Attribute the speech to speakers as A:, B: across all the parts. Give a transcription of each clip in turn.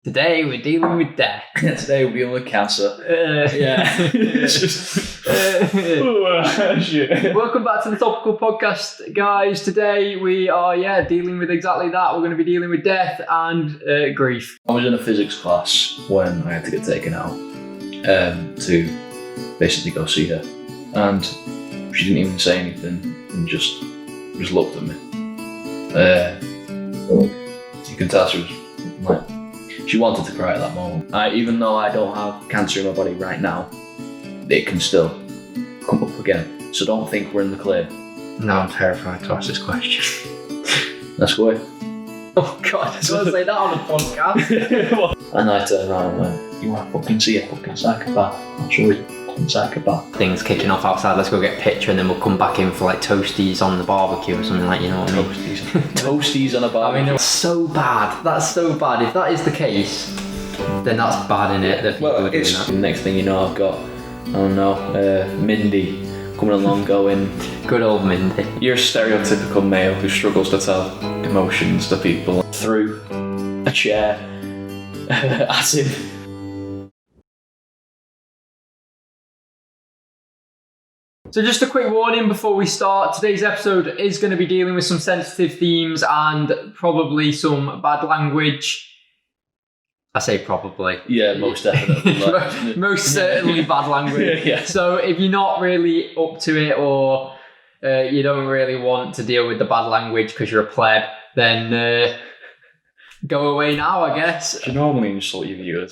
A: Today we're dealing with death.
B: Today we're dealing with cancer. Shit.
A: Welcome back to the Topical Podcast, guys. Today we are dealing with exactly that. We're going to be dealing with death and grief.
B: I was in a physics class when I had to get taken out to basically go see her, and she didn't even say anything and just looked at me. You can tell she was like, she wanted to cry at that moment. Even though I don't have cancer in my body right now, it can still come up again. So don't think we're in the clear.
A: No, I'm terrified to ask this question.
B: Let's go.
A: Oh God, I was going to say that on the podcast.
B: And I turned around and went, you want to fucking see a fucking psychopath? I'll show you a fucking psychopath.
A: Things kicking off outside, let's go get a picture and then we'll come back in for like toasties on the barbecue or something like, you know what I mean?
B: Toasties on a barbecue.
A: I mean, it's so bad. That's so bad. If that is the case, then that's bad, innit? That people are doing that.
B: The next thing you know, I've got, Mindy coming along going,
A: good old Mindy.
B: You're a stereotypical male who struggles to tell emotions to people through a chair at him.
A: So just a quick warning before we start. Today's episode is going to be dealing with some sensitive themes and probably some bad language. I say probably.
B: Yeah, most definitely.
A: Most certainly bad language.
B: Yeah.
A: So if you're not really up to it or you don't really want to deal with the bad language because you're a pleb, then go away now, I guess.
B: Do you normally insult your viewers?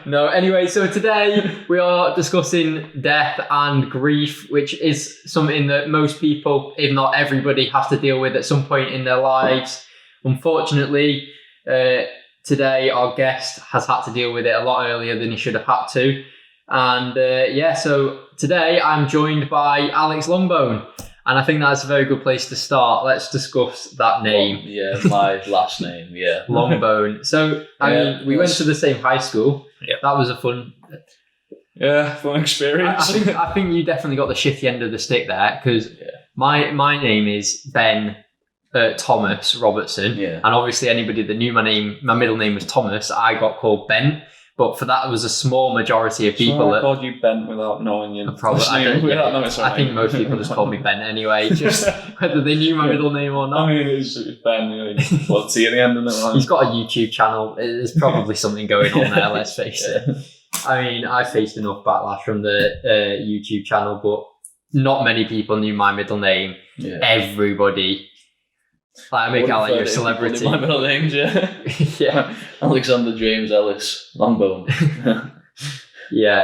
A: No, anyway, so today we are discussing death and grief, which is something that most people, if not everybody, has to deal with at some point in their lives. Unfortunately, today our guest has had to deal with it a lot earlier than he should have had to. And so today I'm joined by Alex Longbone. And I think that's a very good place to start. Let's discuss that name.
B: My last name,
A: Longbone. So, I mean, we went to the same high school. Yeah. That was a fun
B: experience.
A: I think you definitely got the shitty end of the stick there, because my name is Ben Thomas Robertson. Yeah. And obviously anybody that knew my middle name was Thomas, I got called Ben. But for that, there was a small majority of people
B: I called you Ben without knowing your
A: I think most people just called me Ben anyway, just whether they knew my middle name or not.
B: I mean, it's Ben, well, T at the end of it.
A: He's got a YouTube channel. There's probably something going on there, let's face it. I mean, I faced enough backlash from the YouTube channel, but not many people knew my middle name. Yeah. Everybody. I make out like you're a celebrity.
B: My middle names,
A: yeah.
B: Alexander James Ellis Longbone.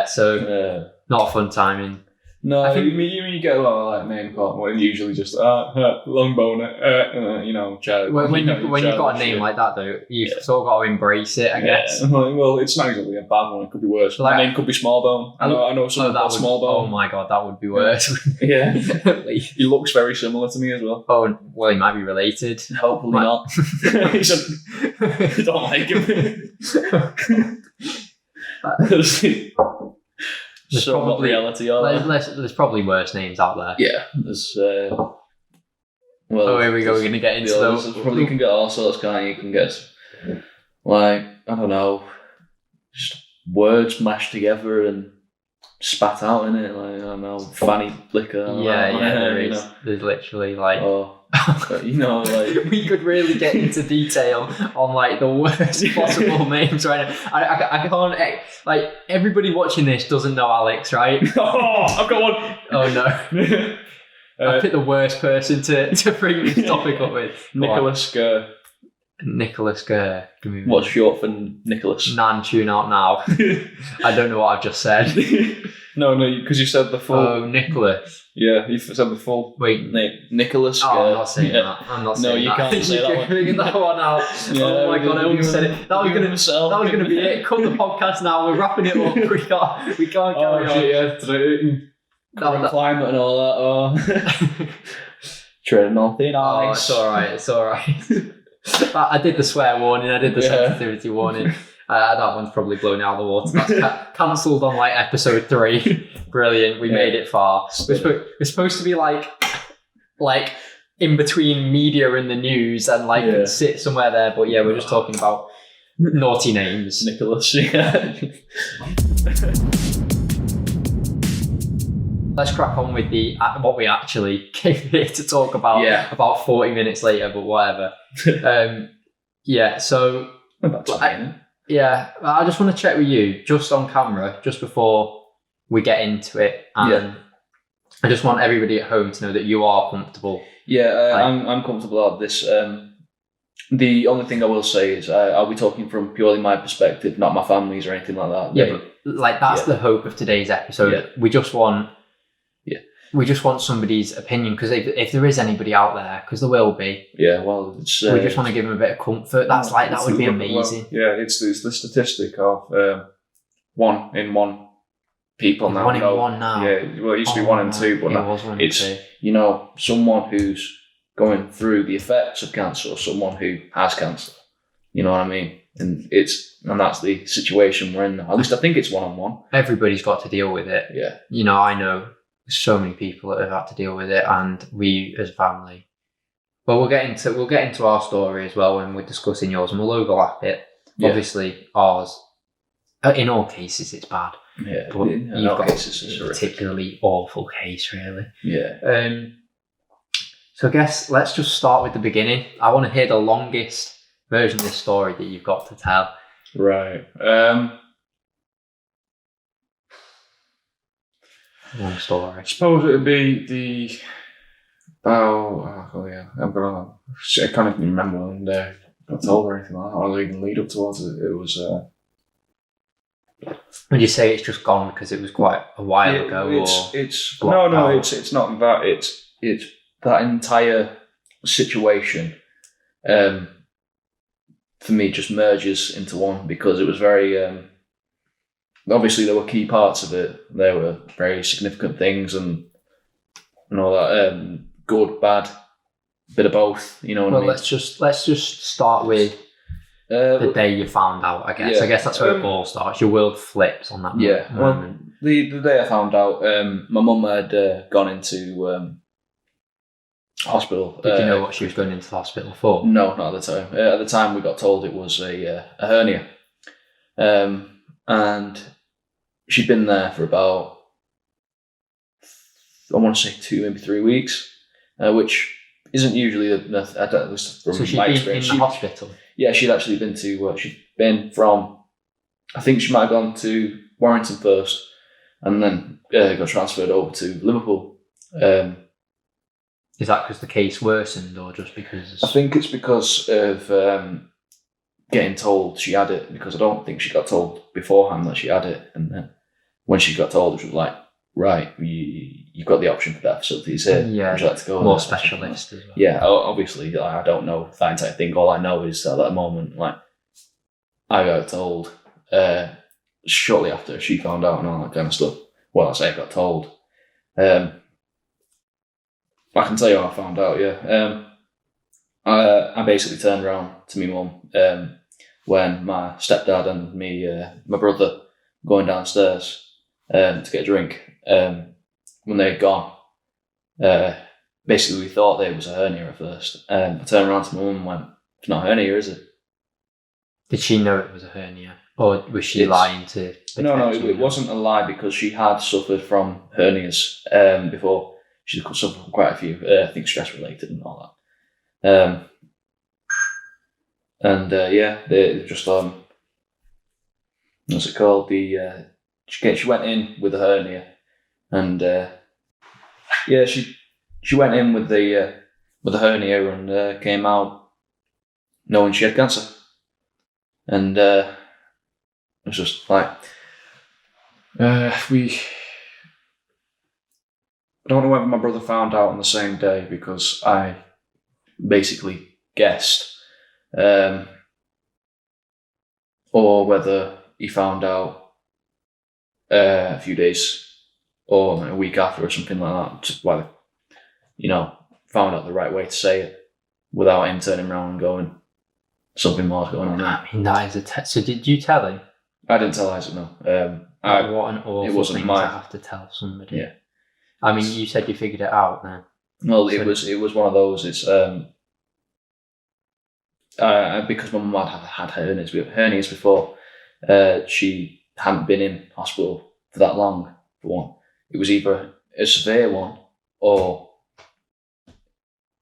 A: So not a fun timing.
B: No, I think you get a lot of like name call. Well, usually just Longbone, child.
A: When you've got a name like that, though, you've sort of got to embrace it, I guess.
B: Well, it's not exactly a bad one. It could be worse. My name could be Smallbone. I know someone called Smallbone.
A: Oh my God, that would be worse.
B: Yeah. He looks very similar to me as well.
A: Oh, well, he might be related.
B: Hopefully not. I don't like him.
A: There's probably
B: reality.
A: There's probably worse names out there.
B: Yeah, there's.
A: Here we go. We're going to get into those.
B: Probably you can get all sorts. You can get like I don't know, just words mashed together and spat out in it. Like I don't know, fanny liquor.
A: There is. There's literally like. We could really get into detail on like the worst possible names right now. I can't like everybody watching this doesn't know Alex, right?
B: I've got one.
A: Oh no. I picked the worst person to bring this topic up with.
B: Nicholas Gurr.
A: Nicholas Gurr.
B: What's short for Nicholas?
A: Nan, tune out now. I don't know what I've just said.
B: No, because you said the full.
A: Oh, Nicholas.
B: Yeah, you said the full name. Nicholas Gurr.
A: I'm not saying that. I'm not saying that.
B: No, you can't say that one.
A: Figure that one out. Oh my God, I almost said it. That was going to be it. Cut the podcast now. We're wrapping it up. We can't carry on.
B: Climate and all that. Treading on thin ice.
A: It's all right. I did the swear warning. I did the sensitivity warning. That one's probably blown out of the water. That's cancelled on like episode 3. Brilliant. We made it far. We're supposed to be like in between media and the news and sit somewhere there. But we're just talking about naughty names.
B: Nicholas, yeah.
A: Let's crack on with what we actually came here to talk about.
B: Yeah.
A: About 40 minutes later, but whatever. So
B: About 20 minutes.
A: yeah, I just want to check with you just on camera, just before we get into it, and I just want everybody at home to know that you are comfortable.
B: Yeah, I'm comfortable at this. The only thing I will say is I'll be talking from purely my perspective, not my family's or anything like that.
A: Yeah, but that's the hope of today's episode.
B: Yeah.
A: We just want somebody's opinion, because if there is anybody out there, because there will be.
B: Yeah, well, it's,
A: we just want to give them a bit of comfort. That would be amazing.
C: Well, it's the statistic of 1 in 1 people now.
A: 1 in 1 now.
C: Yeah, well, it used to be 1 in 2, but now
A: was 1 in
B: it's
A: 2.
B: Someone who's going through the effects of cancer, or someone who has cancer. You know what I mean? And that's the situation we're in now. At least I think it's 1-on-1.
A: Everybody's got to deal with it.
B: Yeah.
A: I know so many people that have had to deal with it, and we as a family. Well, we'll get into our story as well when we're discussing yours, and we'll overlap it.
B: Yeah.
A: Obviously, ours. In all cases, it's bad.
B: Yeah.
A: But
B: In
A: you've
B: all
A: got
B: cases, it's
A: a
B: horrific.
A: particularly awful case, really.
B: Yeah.
A: So I guess let's just start with the beginning. I want to hear the longest version of this story that you've got to tell.
C: Right.
A: Long story.
C: I suppose it would be I can't even remember when got told or anything like that, or even lead up towards it. It was.
A: Would you say it's just gone because it was quite a while ago?
C: It's
A: blocked
C: no,
A: out?
C: it's not that.
B: It's that entire situation, for me, just merges into one, because it was very. Obviously, there were key parts of it. There were very significant things and all that. Good, bad, bit of both. You know what I mean?
A: let's just start with the day you found out. I guess.
B: Yeah.
A: I guess that's where it all starts. Your world flips on that
B: Yeah.
A: moment.
B: Well, the day I found out, my mum had gone into hospital.
A: Did you know what she was going into the hospital for?
B: No, not at the time. At the time, we got told it was a hernia, and she'd been there for about, I want to say 2, maybe 3 weeks, which isn't usually enough. At least from
A: So she'd
B: my
A: been in
B: experience.
A: the hospital.
B: Yeah, she'd actually been to. She'd been from. I think she might have gone to Warrington first, and then got transferred over to Liverpool.
A: Is that because the case worsened, or just because?
B: I think it's because of getting told she had it, because I don't think she got told beforehand that she had it, and then when she got told, she was like, "Right, you've got the option for that facilities here.
A: Yeah,
B: would you like to go
A: more
B: there?"
A: specialist as well.
B: Yeah, obviously, I don't know that entire thing. All I know is that at that moment, I got told shortly after she found out and all that kind of stuff. Well, I say I got told. I can tell you how I found out. Yeah, I basically turned around to my mum when my stepdad and my brother were going downstairs to get a drink. When they had gone, basically we thought there was a hernia at first. I turned around to my mum and went, "It's not a hernia, is it?"
A: Did she know it was a hernia, or was she lying to?
B: No, it wasn't a lie, because she had suffered from hernias before. She suffered from quite a few, I think stress related and all that. They just what's it called? She went in with a hernia, and she went in with the hernia and came out knowing she had cancer, and it was just like
C: I don't know whether my brother found out on the same day, because I
B: basically guessed, or whether he found out a few days or a week after or something like that. Just whether, found out the right way to say it without him turning around and going, "Something more's going on there."
A: I mean, that is so did you tell him?
B: I didn't tell Isaac, no.
A: What an awful
B: it wasn't
A: thing
B: my-
A: to have to tell somebody.
B: Yeah.
A: I mean, you said you figured it out then.
B: Well,
A: So-
B: it was one of those. It's because my mum had hernias before. She hadn't been in hospital for that long. For one, it was either a severe one or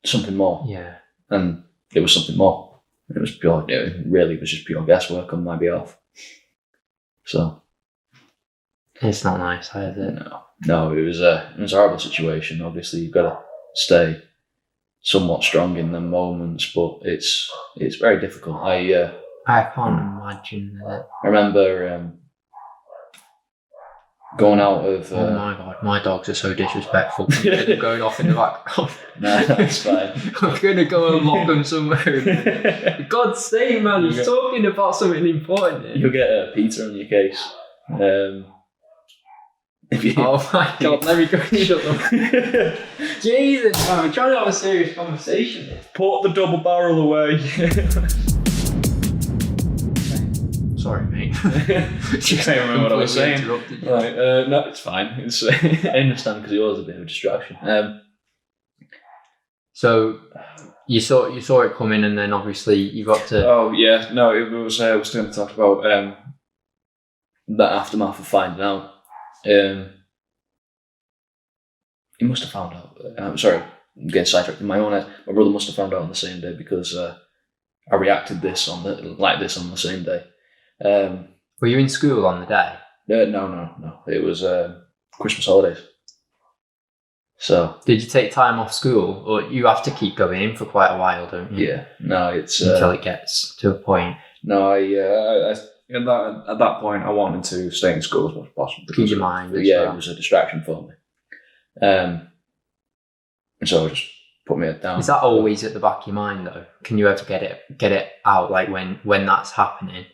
B: something more.
A: Yeah.
B: And it was something more. It was pure. It really was just pure guesswork on my behalf. So
A: It's not nice, is it?
B: no, it was a horrible situation. Obviously, you've got to stay somewhat strong in the moments, but it's very difficult. I
A: can't imagine that.
B: I remember going out of.
A: Oh my god, my dogs are so disrespectful. They're going off in the background.
B: No, that's fine.
A: I'm gonna go and lock them somewhere. For God's sake, man, he's talking about something important here.
B: You'll get Peter on your case.
A: Oh my god, let me go and shut them. Jesus, man, I'm trying to have a serious conversation here.
C: Put the double barrel away.
A: Sorry, mate.
C: I can't remember what I was saying.
A: Interrupted you.
C: Right, no, it's fine.
B: I understand because he was a bit of a distraction.
A: So you saw it coming, and then obviously you got to.
C: Oh yeah, no, it was. I was going to talk about
B: that aftermath of finding out. He must have found out. I'm sorry, I'm getting sidetracked in my own head. My brother must have found out on the same day because I reacted like this on the same day.
A: Were you in school on the day?
B: No. It was Christmas holidays. So
A: did you take time off school, or you have to keep going in for quite a while, don't you?
B: Yeah. No, it's
A: until it gets to a point.
B: No,
C: at that point, I wanted to stay in school as much as possible.
A: Keep your mind.
B: It was a distraction for me. And so I just put my head down.
A: Is that always at the back of your mind though? Can you ever get it out like when that's happening?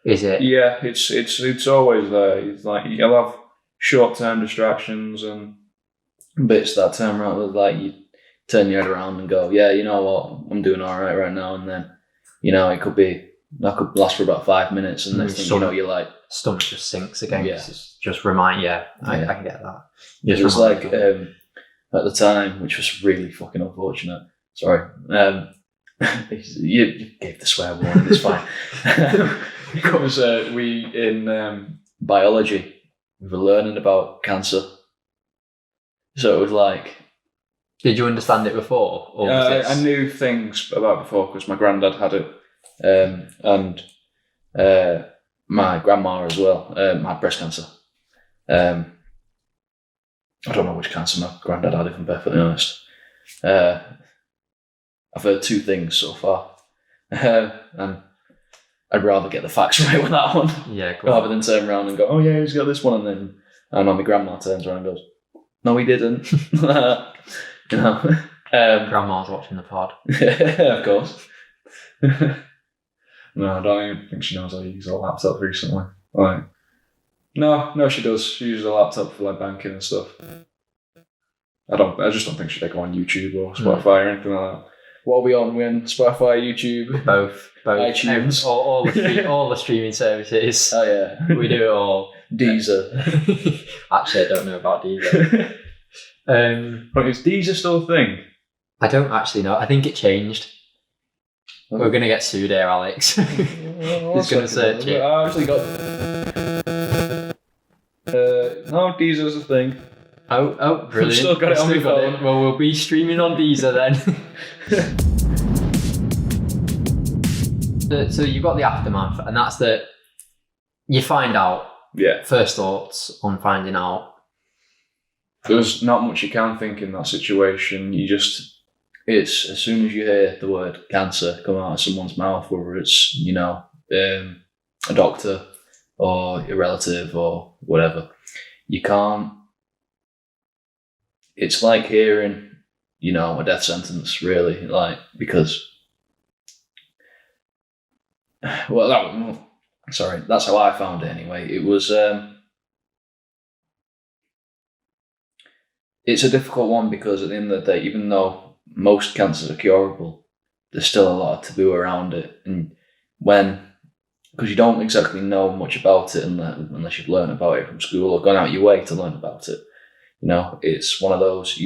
A: Is it?
C: Yeah, it's always there. It's like you'll have short-term distractions and
B: bits that turn around, like you turn your head around and go, yeah, you know what, I'm doing all right now, and then it could last for about 5 minutes, and next thing you know, you're like
A: stomach just sinks again.
B: Yeah.
A: It's just remind. I can get that.
B: It was like at the time, which was really fucking unfortunate. Sorry, you gave the swear warning. It's fine.
C: because we in
B: biology, we were learning about cancer. So it was like,
A: did you understand it before? Or was
C: I knew things about before because my granddad had it, and my grandma as well had breast cancer. I don't know which cancer my granddad had, if I'm perfectly honest. I've heard 2 things so far, and I'd rather get the facts right with that one, rather than turn around and go, "Oh yeah, he's got this one," and then my grandma turns around and goes, "No, he didn't."
A: Grandma's watching the pod.
B: Of course.
C: No, I don't even think she knows how to use a laptop recently. Like, no, she does. She uses a laptop for like banking and stuff. I just don't think she'd go on YouTube or Spotify or anything like that.
B: What are we on? We're on Spotify, YouTube,
A: both
B: iTunes,
A: all the streaming services.
B: Oh yeah,
A: we do it all.
B: Deezer.
A: Actually, I don't know about Deezer.
C: Is Deezer still a thing?
A: I don't actually know. I think it changed. We're going to get sued here, Alex. He's going to search it.
B: I actually got...
C: no, Deezer's a thing.
A: Oh, brilliant.
C: I've still got it on my phone.
A: Well, we'll be streaming on Deezer then. So you've got the aftermath, and that's that you find out.
C: Yeah.
A: First thoughts on finding out.
C: There's not much you can think in that situation.
B: It's as soon as you hear the word cancer come out of someone's mouth, whether it's, a doctor or a relative or whatever, you can't. It's like hearing, a death sentence, really, because. That's how I found it anyway. It was. It's a difficult one because at the end of the day, even though most cancers are curable, there's still a lot of taboo around it. And because you don't exactly know much about it unless you've learned about it from school or gone out your way to learn about it. It's one of those,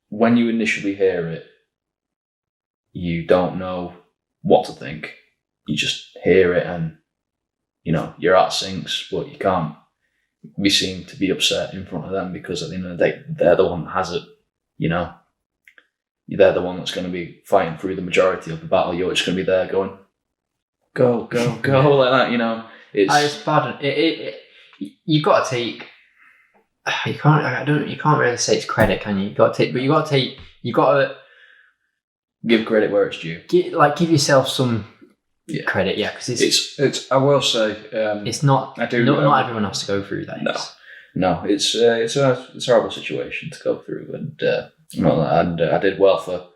B: when you initially hear it, you don't know what to think. You just hear it and, your heart sinks, but you can't be seen to be upset in front of them because at the end of the day, they're the one that has it, They're the one that's going to be fighting through the majority of the battle. You're just going to be there going, go, go, go, like that,
A: It's bad. You got to take. You can't really say it's credit, can you? You got to
B: give credit where it's due.
A: Give yourself some credit, because
B: it's. I will say,
A: it's not. Not everyone has to go through that.
B: No, it's a horrible situation to go through, and I did well for.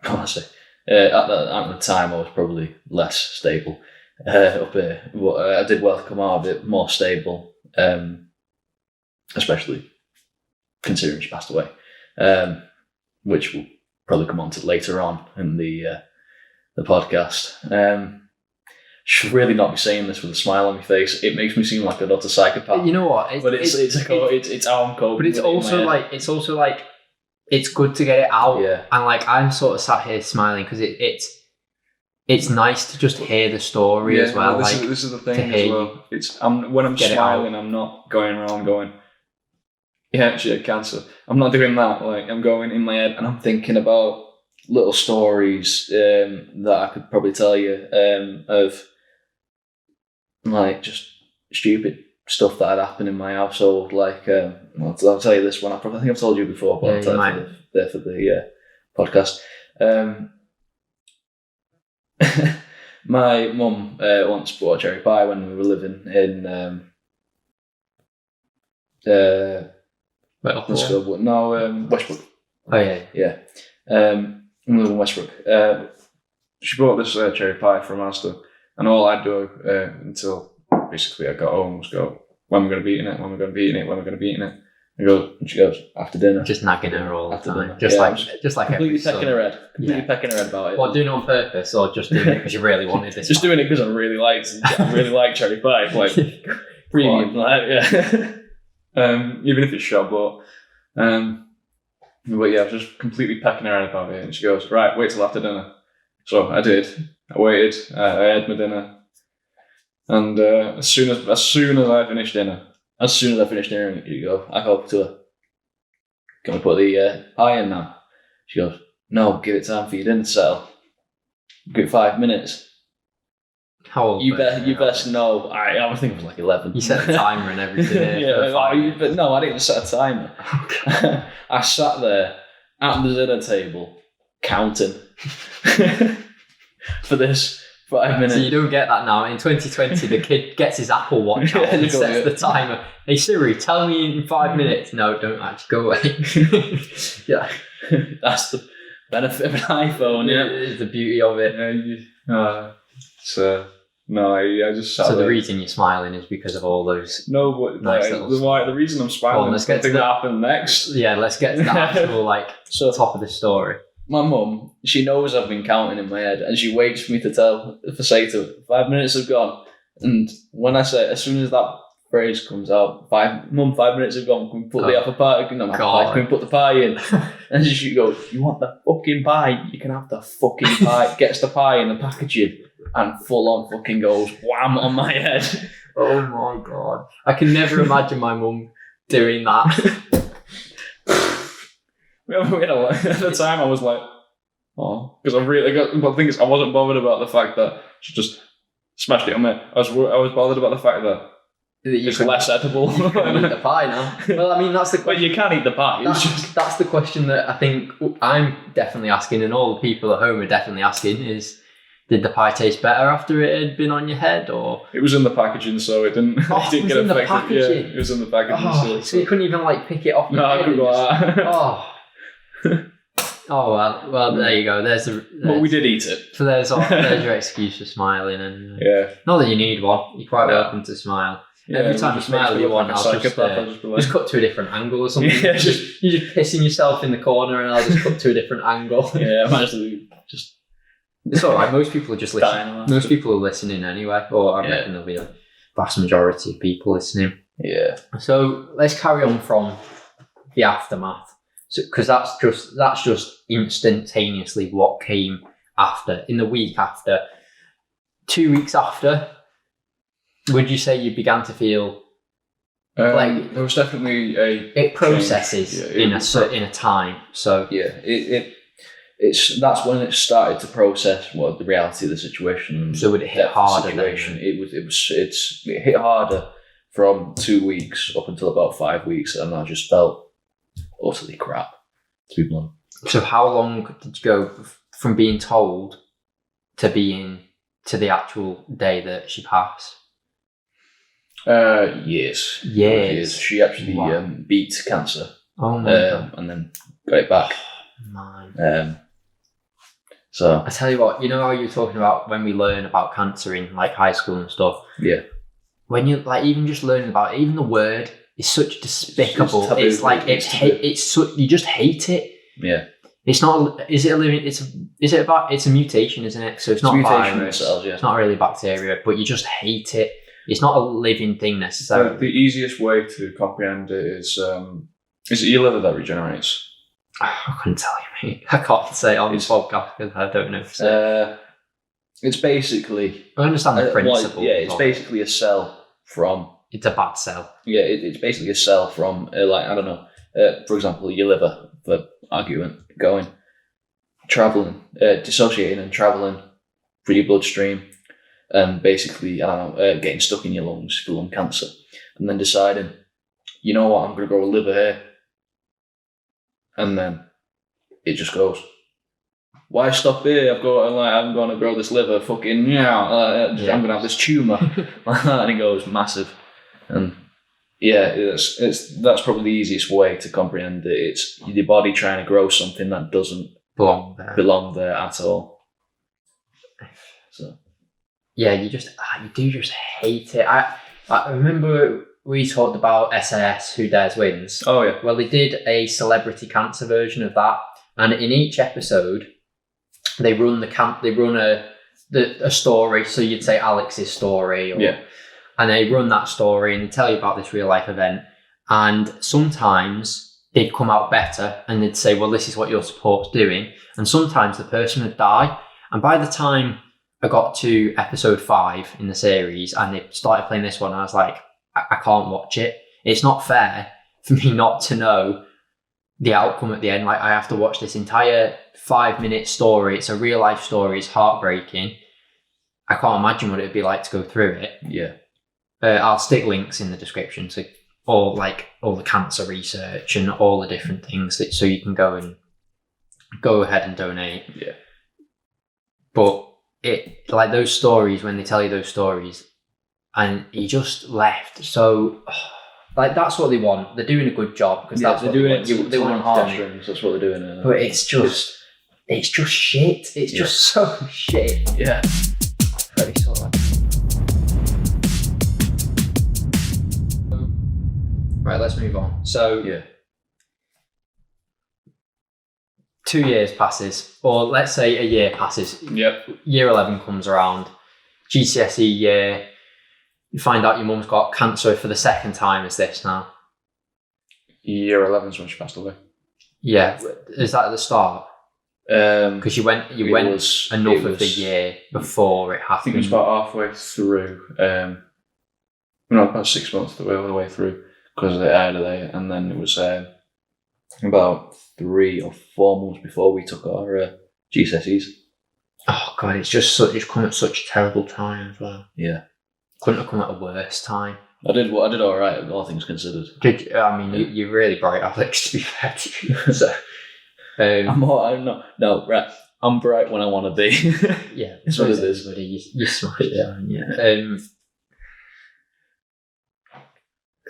B: Honestly, at the time I was probably less stable up here, but I did well to come out of it more stable, especially considering she passed away, which we'll probably come on to later on in the podcast. Should really not be saying this with a smile on my face. It makes me seem like an utter psychopath.
A: You know what?
B: It's how I'm coping.
A: But it's also like it's good to get it out.
B: Yeah.
A: And I'm sort of sat here smiling because it's nice to just hear the story as well.
C: This is the thing as well. When I'm smiling, I'm not going around going, yeah, she had cancer. I'm not doing that. I'm going in my head and I'm thinking about
B: little stories that I could probably tell you of just stupid stuff that had happened in my household. I'll tell you this one. I think I've told you before, but I'll tell you for the podcast. My mum once bought a cherry pie when we were living in Westbrook.
A: Oh yeah.
B: We live in Westbrook.
C: She bought this cherry pie from Asda, and all I'd do until basically I got home was go, when am I going to be eating it? When am I going to be eating it? When am I going to be eating it? And she goes, after dinner.
A: Just nagging her all the time.
B: Dinner.
A: Just like
B: completely pecking her head. Pecking her head about it.
A: What, doing it on purpose or just doing it because you really wanted this?
C: Just doing it because I really like cherry pie. Premium. Even if it's shop bought. But yeah, I was just completely pecking her head about it. And she goes, right, wait till after dinner. So I did. I waited. I had my dinner. And as soon as I finished dinner, you go, I go up to her. Can we put the pie in now? She goes, no, give it time for your dinner to settle. Give it 5 minutes.
A: How old?
B: You best know. I think it was like 11.
A: You set a timer and everything.
B: But no, I didn't set a timer. I sat there at the dinner table counting for this 5 minutes.
A: So you don't get that now. In 2020, the kid gets his Apple Watch out and sets the timer. Hey Siri, tell me in 5 minutes. No, don't actually go away. Yeah,
B: that's the benefit of an iPhone.
A: Yeah, it is the beauty of it.
C: I just sat
A: So
C: there.
A: the reason you're smiling is because of all those.
C: No, but
A: nice
C: the reason I'm smiling is something that happened next.
A: Yeah, let's get to the actual top of the story.
B: My mum, she knows I've been counting in my head, and she waits for me to say to her, 5 minutes have gone. And when I say, as soon as that phrase comes out, 5 minutes have gone, can we put the apple pie? No, can we put the pie in? And she goes, you want the fucking pie? You can have the fucking pie. Gets the pie in the packaging and full on fucking goes wham on my head.
A: Oh my God. I can never imagine my mum doing that.
C: At the time I was like, oh, because but the thing is, I wasn't bothered about the fact that she just smashed it on me. I was bothered about the fact that it's less edible.
A: You can eat the pie now. Well, I mean, that's the question.
C: But you can eat the pie.
A: That's the question that I think I'm definitely asking, and all the people at home are definitely asking is, did the pie taste better after it had been on your head, or?
C: It was in the packaging, so it didn't, it didn't get affected. Yeah, it was in the packaging.
A: So you couldn't even pick it off your head?
C: I couldn't go that.
A: Well, there you go.
C: But we did eat it.
A: So there's your excuse for smiling, and not that you need one. You're quite welcome to smile.
C: Yeah,
A: every time you smile, you want, I'll just cut to a different angle or something.
C: Yeah,
A: you're just pissing yourself in the corner, and I'll just cut to a different angle.
B: Yeah, I'm actually just.
A: It's all right. Most people are just listening. Most people are listening anyway, or I reckon there'll be a vast majority of people listening.
B: Yeah.
A: So let's carry on from the aftermath. So, because that's just instantaneously what came after. In the week after, 2 weeks after, would you say you began to feel like
C: there was definitely a
A: it processes
C: change.
A: in a time? So
C: Yeah, that's when it started to process what the reality of the situation.
A: So would it hit harder?
C: Situation. It hit harder from 2 weeks up until about 5 weeks, and I just felt utterly crap, to be blunt.
A: So how long did you go from being told to the actual day that she passed?
C: Years.
A: Years.
C: She actually beat cancer.
A: Oh my God.
C: And then got it back.
A: Man.
C: So
A: I tell you what, you know how you're talking about when we learn about cancer in like high school and stuff?
C: Yeah.
A: When you like even just learning about it, even the word is such despicable. It's like you just hate it.
C: Yeah.
A: It's not. Is it a living? It's a mutation, isn't it? So it's not a virus.
C: Cells, yeah.
A: It's not really bacteria, but you just hate it. It's not a living thing necessarily.
C: The easiest way to comprehend it is it your liver that regenerates?
A: I couldn't tell you, mate. I can't say it on this podcast because I don't know. So.
C: It's basically...
A: I understand the principle.
C: It's basically a cell from...
A: It's a bad cell.
C: Yeah, it's basically a cell from, I don't know, for example, your liver, for argument, dissociating and travelling through your bloodstream, and basically, I don't know, getting stuck in your lungs for lung cancer, and then deciding, you know what, I'm going to grow a liver here, and then it just goes... Why stop here? I'm going to grow this liver. Fucking I'm going to have this tumor, and it goes massive. And yeah, that's probably the easiest way to comprehend it. It's your body trying to grow something that doesn't belong there at all. So
A: yeah, you do just hate it. I remember we talked about SAS, Who Dares Wins.
C: Oh yeah.
A: Well, they did a celebrity cancer version of that, and in each episode. They run a story, so you'd say Alex's story, and they run that story and they tell you about this real life event. And sometimes they'd come out better, and they'd say, "Well, this is what your support's doing." And sometimes the person would die. And by the time I got to episode 5 in the series, and they started playing this one, I was like, I can't watch it. It's not fair for me not to know the outcome at the end. Like I have to watch this entire 5-minute story. It's a real life story. It's heartbreaking. I can't imagine what it'd be like to go through it.
C: Yeah.
A: I'll stick links in the description to all the cancer research and all the different things so you can go ahead and donate.
C: Yeah.
A: But it like those stories, when they tell you those stories, and he just left. So. Like that's what they want. They're doing a good job because that's what
C: they're doing.
A: They want
C: heartstrings. That's what they're doing.
A: But it's just shit. It's just so shit.
C: Yeah.
A: Very sort of. Right, let's move on. So
C: yeah,
A: 2 years passes, or let's say a year passes.
C: Yep.
A: Year 11 comes around. GCSE year. You find out your mum's got cancer for the second time. Is this now?
C: Year 11 is when she passed away.
A: Yeah. Is that at the start? Because you went enough of the year before it happened.
C: I think it was about halfway through. About 6 months all the way through because of the day, and then it was about 3 or 4 months before we took our GCSEs.
A: Oh God, it's come at such a terrible time as well.
C: Yeah.
A: Couldn't have come at a worse time.
C: I did all right, all things considered.
A: You're really bright, Alex, to be fair to you. So,
C: I'm bright when I want to be.
A: Yeah,
C: that's what it is.
A: You smash it, aren't you?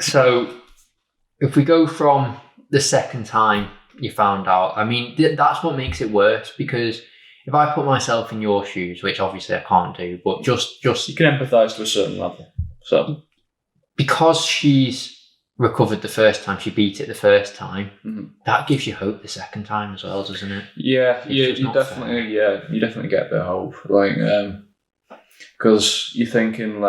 A: So, if we go from the second time you found out, that's what makes it worse, because if I put myself in your shoes, which obviously I can't do, but just
C: you can empathise to a certain level. So
A: because she's recovered the first time, she beat it the first time, that gives you hope the second time as well, doesn't it?
C: Yeah, you definitely get a bit of hope, because you're thinking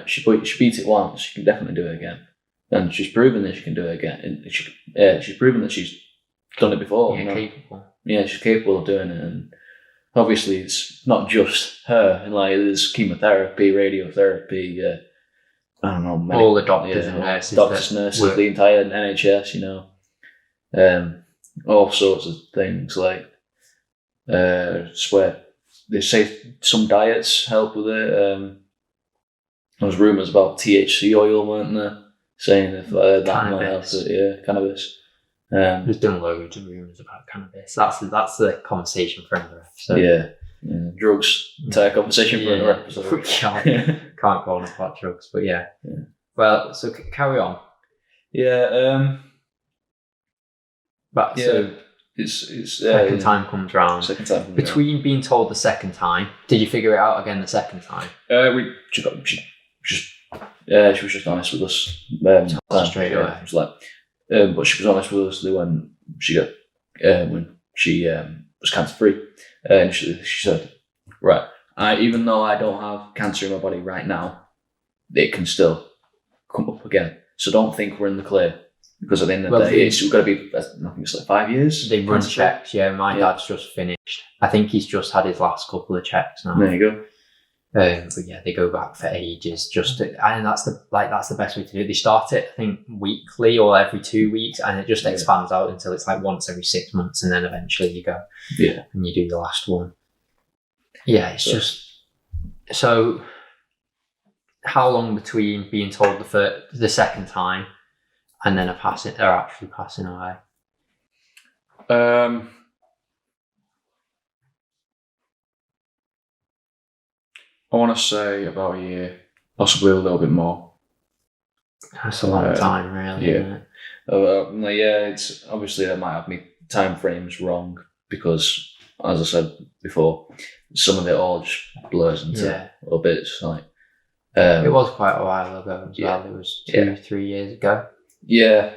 C: she beat it once, she can definitely do it again.
B: And she's proven that she can do it again. And she's proven that she's done it before.
A: Yeah, capable.
B: Yeah, she's capable of doing it. And obviously, it's not just her. And like, there's chemotherapy, radiotherapy. I don't know.
A: All the doctors and nurses.
B: Nurses, the entire NHS. All sorts of things like. Swear they say some diets help with it. There was rumours about THC oil, weren't there? Saying if that might help it. Yeah, cannabis.
A: There's done loads of rumours about cannabis. That's the conversation for another episode.
B: Yeah. Drugs, entire conversation for another episode.
A: Can't go on about drugs, but yeah. Well, so carry on.
B: Yeah.
A: But so
B: it's
A: second time comes round.
B: Second time
A: between being told the second time, did you figure it out again the second time?
B: She was just honest with us.
A: Straight away.
B: It was like, but she was honest with us when she was cancer free, and she said, right, even though I don't have cancer in my body right now, it can still come up again. So don't think we're in the clear. Because at the end of the day, it's got to be, I think it's like 5 years.
A: They run checks, my dad's just finished. I think he's just had his last couple of checks now.
B: There you go.
A: But yeah, they go back for ages. And that's the best way to do it. They start it, I think, weekly or every 2 weeks, and it just expands out until it's like once every 6 months, and then eventually you go and you do the last one. Yeah, it's just so. How long between being told the second time and then actually passing away?
B: I want to say about a year, possibly a little bit more.
A: That's a long time, really.
B: Yeah.
A: Isn't it?
B: It's obviously I might have my time frames wrong because, as I said before, some of it all just blurs into little bits. Like
A: it was quite a while ago as well. It was 2-3 years ago.
B: Yeah.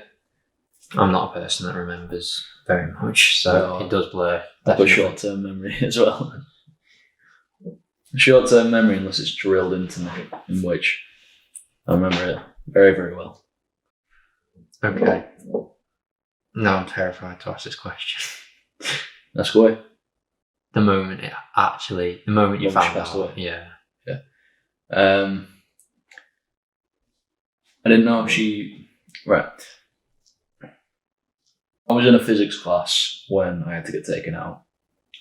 A: I'm not a person that remembers very much, so it does blur.
B: I've got short-term memory as well. Short-term memory, unless it's drilled into me, in which I remember it very, very well.
A: Okay. No, I'm terrified to ask this question.
B: That's why.
A: The moment you found out.
B: Away.
A: Yeah.
B: I didn't know if she... Right. I was in a physics class when I had to get taken out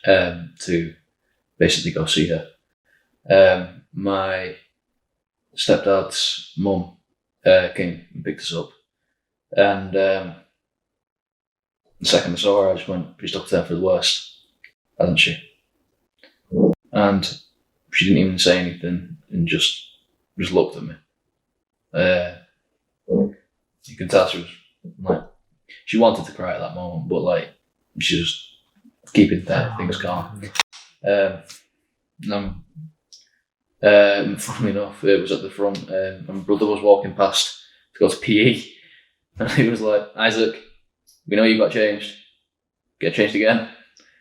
B: to basically go see her. My stepdad's mum came and picked us up. And the second I saw her, I just went, she's looked there for the worst, hasn't she? And she didn't even say anything and just looked at me. You can tell she was like, she wanted to cry at that moment, but like she was keeping things calm. Funnily enough, it was at the front. My brother was walking past to go to PE, and he was like, "Isaac, we know you got changed. Get changed again."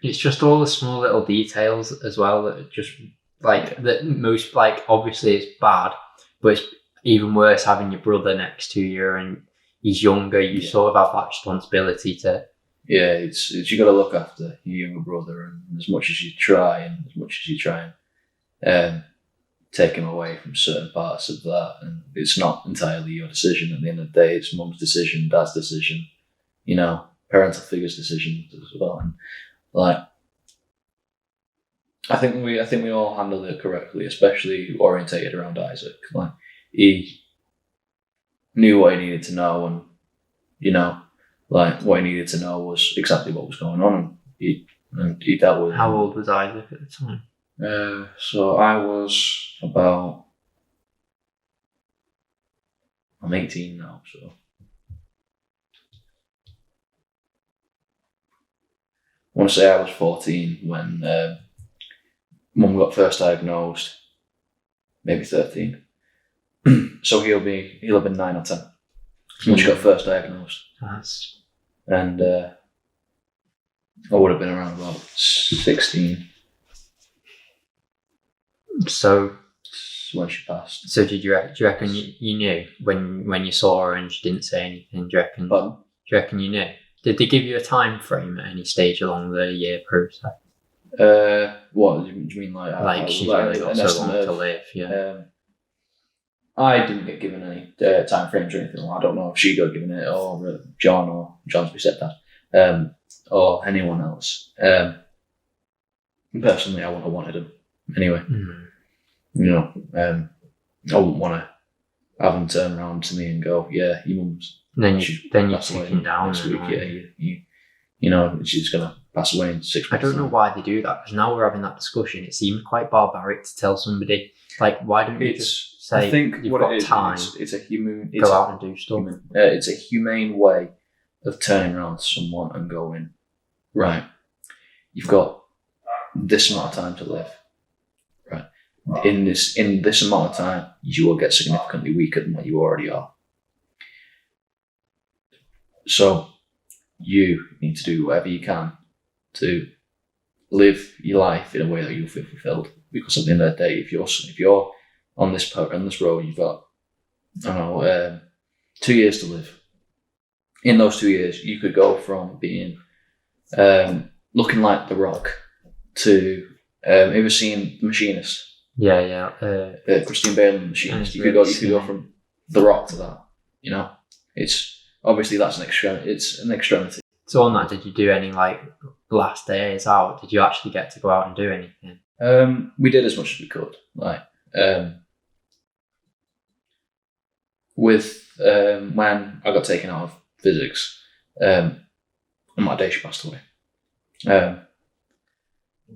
A: It's just all the small little details as well that just that most obviously it's bad, but it's even worse having your brother next to you and he's younger. You sort of have that responsibility to.
B: Yeah, it's you got to look after your younger brother, and as much as you try and take him away from certain parts of that, and it's not entirely your decision. At the end of the day, it's mum's decision, dad's decision, parental figure's decision as well. And I think we all handled it correctly, especially orientated around Isaac. Like he knew what he needed to know, and what he needed to know was exactly what was going on, and he dealt with it.
A: How old was Isaac at the time?
B: So I was about... I'm 18 now, so... I want to say I was 14 when Mum got first diagnosed, maybe 13. So he'll have been 9 or 10 when she got first diagnosed. And I would have been around about 16.
A: So
C: when she passed.
A: So do you reckon you knew when you saw her and she didn't say anything? Do you reckon you knew? Did they give you a time frame at any stage along the year process?
C: What do you mean, like
A: She's really got so long to live? Yeah.
C: I didn't get given any time frames or anything. I don't know if she got given it, or John, or John's stepdad, or anyone else. Personally, I wouldn't have wanted them anyway. You know, I wouldn't want to have them turn around to me and go, "Yeah, your mum's."
A: Then you're taking down
C: next week. Yeah, you know, she's gonna pass away in 6 months.
A: I don't know why they do that, because now we're having that discussion. It seems quite barbaric to tell somebody, like, why don't you just say,
C: I think
A: you've
C: what
A: got
C: it is,
A: time,
C: it's a human,
A: go out and do stuff.
C: It's a humane way of turning around to someone and going, right, you've got this amount of time to live. Right. In this amount of time, you will get significantly weaker than what you already are. So you need to do whatever you can to live your life in a way that you feel fulfilled. Because at the end of the day, if you're on this road, you've got 2 years to live. In those 2 years, you could go from being looking like The Rock to ever seen The Machinist?
A: Yeah.
C: Christian Bale in The Machinist. You could go from The Rock to that. You know, it's obviously that's an extremity. It's an extremity.
A: So on that, did you do any last days out? Did you actually get to go out and do anything?
C: We did as much as we could. When I got taken out of physics, on my day she passed away.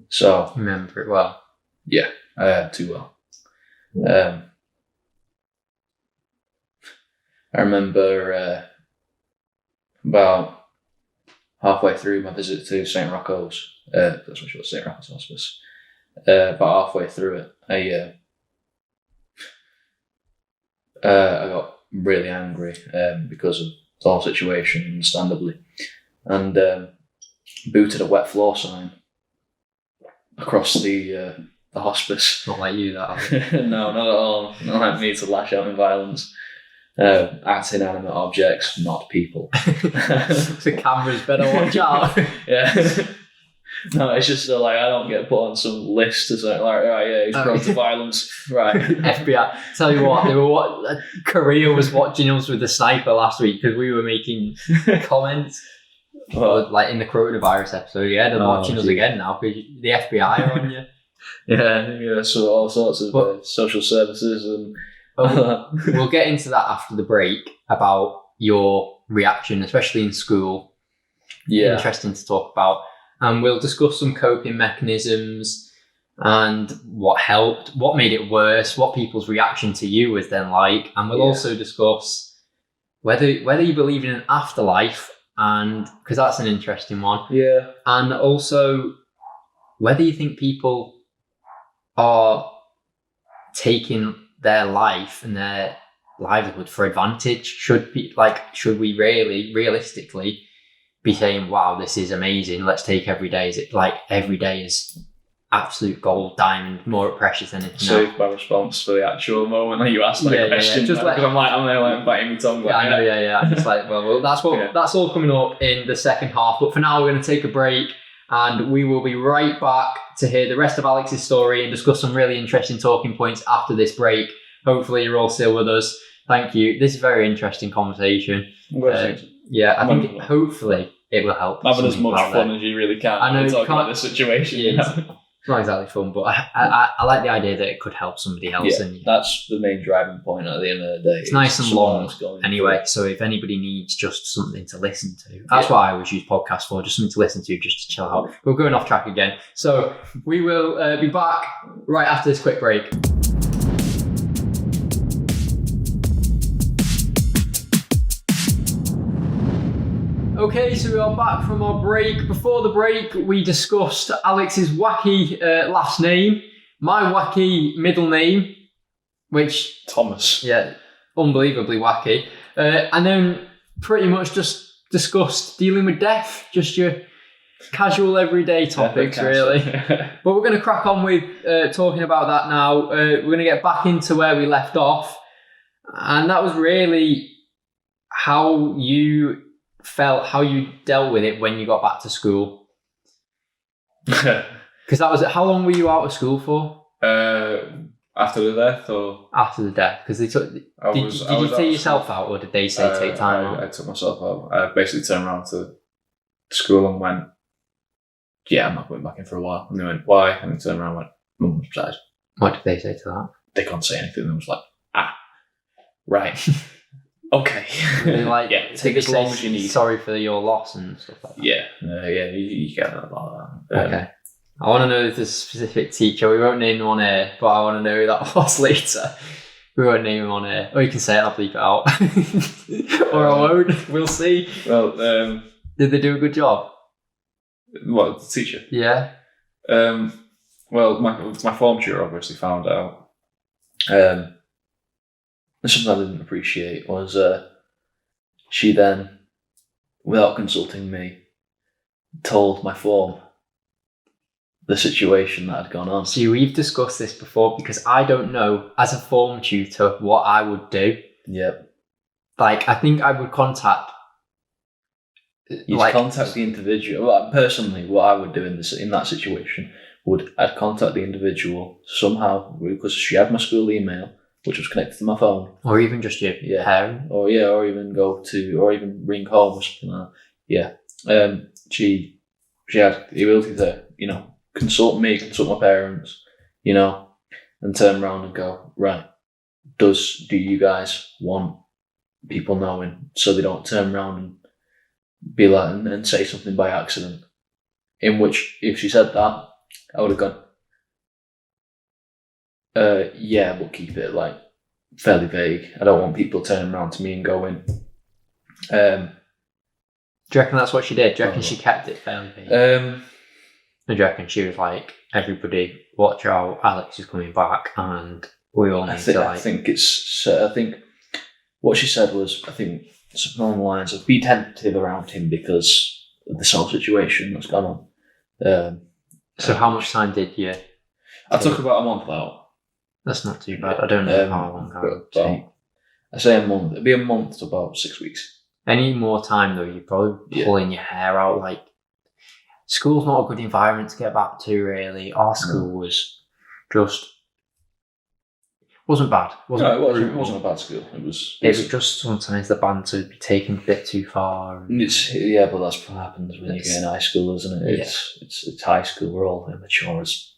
C: So
A: Remember it well.
C: Yeah, too well. I remember about halfway through my visit to St. Rocco's, that's what she was, St. Rocco's Hospice. About halfway through it, I got really angry because of the whole situation, understandably, and booted a wet floor sign across the hospice.
A: Not like you, that.
C: No, not at all. Not like me to lash out in violence. At inanimate objects, not people.
A: The cameras better watch out.
C: Yeah. No, it's just so I don't get put on some list as right, yeah, he's prone to violence. Right.
A: FBI. Tell you what, Korea was watching us with the sniper last week because we were making comments. In the coronavirus episode, yeah, they're watching us again now because the FBI are on you.
C: Yeah, so all sorts of social services and.
A: We'll get into that after the break about your reaction, especially in school.
C: Yeah.
A: Interesting to talk about. And we'll discuss some coping mechanisms and what helped, what made it worse, what people's reaction to you was then like. And we'll also discuss whether you believe in an afterlife, and because that's an interesting one.
C: Yeah.
A: And also whether you think people are taking their life and their livelihood for advantage. Should we really realistically be saying, wow, this is amazing, let's take every day? Is it like every day is absolute gold, diamond, more precious than anything else?
C: Save my response for the actual moment that you asked that question.
A: Just
C: I'm there biting my tongue.
A: I know, I'm just like, well, that's all coming up in the second half. But for now, we're going to take a break and we will be right back to hear the rest of Alex's story and discuss some really interesting talking points after this break. Hopefully you're all still with us. Thank you. This is a very interesting conversation. I think hopefully it will help.
C: Having as much fun as you really can.
A: I know you can't
C: about the situation.
A: It's not exactly fun, but I like the idea that it could help somebody else.
C: Yeah, that's the main driving point at the end of the day.
A: It's nice and long anyway, so if anybody needs just something to listen to, that's what I always use podcasts for, just something to listen to, just to chill out. We're going off track again. So we will be back right after this quick break. Okay, so we are back from our break. Before the break, we discussed Alex's wacky last name, my wacky middle name, which...
C: Thomas.
A: Yeah, unbelievably wacky. And then pretty much just discussed dealing with death, just your casual everyday topics, really. But we're going to crack on with talking about that now. We're going to get back into where we left off. And that was really how you felt, how you dealt with it when you got back to school. Because that was it. How long were you out of school for?
C: After the death, or
A: after the death? Because they took. Did you take yourself out, or did they say take time out?
C: I took myself out. I basically turned around to school and went, "Yeah, I'm not going back in for a while." And they went, "Why?" And I turned around and went, "Mum's died."
A: What did they say to that?
C: They can't say anything. They was like, right, okay.
A: They like,
C: yeah, take as long as you need.
A: Sorry for your loss and stuff like that.
C: Yeah, you get a lot of that.
A: Okay. I want to know if there's a specific teacher. We won't name them on air, but I want to know who that was later. We won't name him on air. Or you can say it, I'll bleep it out. Or I won't. We'll see.
C: Well,
A: did they do a good job?
C: What, the teacher?
A: Yeah.
C: Well, my form tutor obviously found out. Something I didn't appreciate was she then, without consulting me, told my form the situation that had gone on.
A: See, we've discussed this before because I don't know, as a form tutor, what I would do.
C: Yep.
A: Like, I think I would contact...
B: You'd contact the individual. Well, personally, what I would do in that situation I'd contact the individual somehow, because she had my school email, which was connected to my phone.
A: Or even just your parent.
B: Or even ring home or something like that. Yeah. She had the ability to, consult me, consult my parents, and turn around and go, right, do you guys want people knowing so they don't turn around and be like and say something by accident? In which, if she said that, I would have gone, yeah, but keep it like fairly vague. I don't want people turning around to me and going,
A: do you reckon that's what she did? Do you reckon she kept it fairly vague? Do you reckon she was like, everybody, watch out, Alex is coming back and we all need to like...
B: I think what she said was, I think, something along the lines of be tentative around him because of this whole situation that's gone on.
A: So how much time did you...
C: I took about a month out.
A: That's not too bad. I don't know how long that would take.
B: I say a month. It'd be a month to about 6 weeks.
A: Any more time though, you're probably pulling your hair out. Like, school's not a good environment to get back to, really. Our school was just... wasn't bad.
B: It wasn't a bad school. It was
A: just sometimes the banter would be taken a bit too far.
B: But that's what happens when you get in high school, isn't it? It's high school. We're all immature as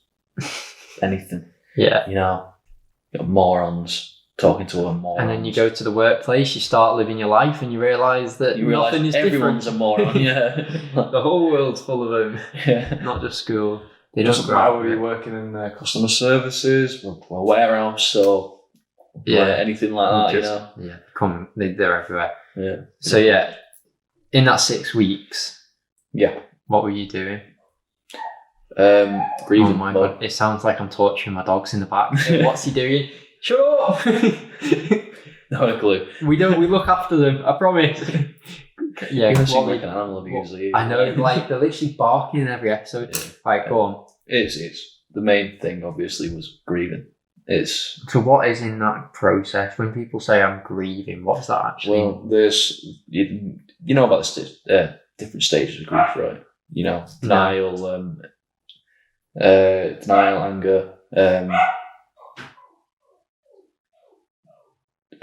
B: anything.
A: Yeah.
B: You got morons talking to other morons.
A: And then you go to the workplace, you start living your life, and you realise that nothing is
B: everyone's
A: different.
B: a moron. Yeah.
A: The whole world's full of them.
B: Yeah.
A: Not just school.
C: It doesn't matter whether you're working in customer services,
B: or warehouse, or anything like that.
A: Yeah, they're everywhere.
B: Yeah.
A: So in that 6 weeks, what were you doing?
B: Grieving.
A: Oh my god! It sounds like I'm torturing my dogs in the back. What's he doing? Shut up!
B: Not a clue.
A: We look after them. I promise. Yeah,
B: you seem like an animal abuser.
A: I know, like they're literally barking in every episode. Right, go on.
B: It's the main thing. Obviously, was grieving.
A: So what is in that process when people say I'm grieving? What's that actually?
B: Well, there's you know about the different stages of grief, right? Denial, anger.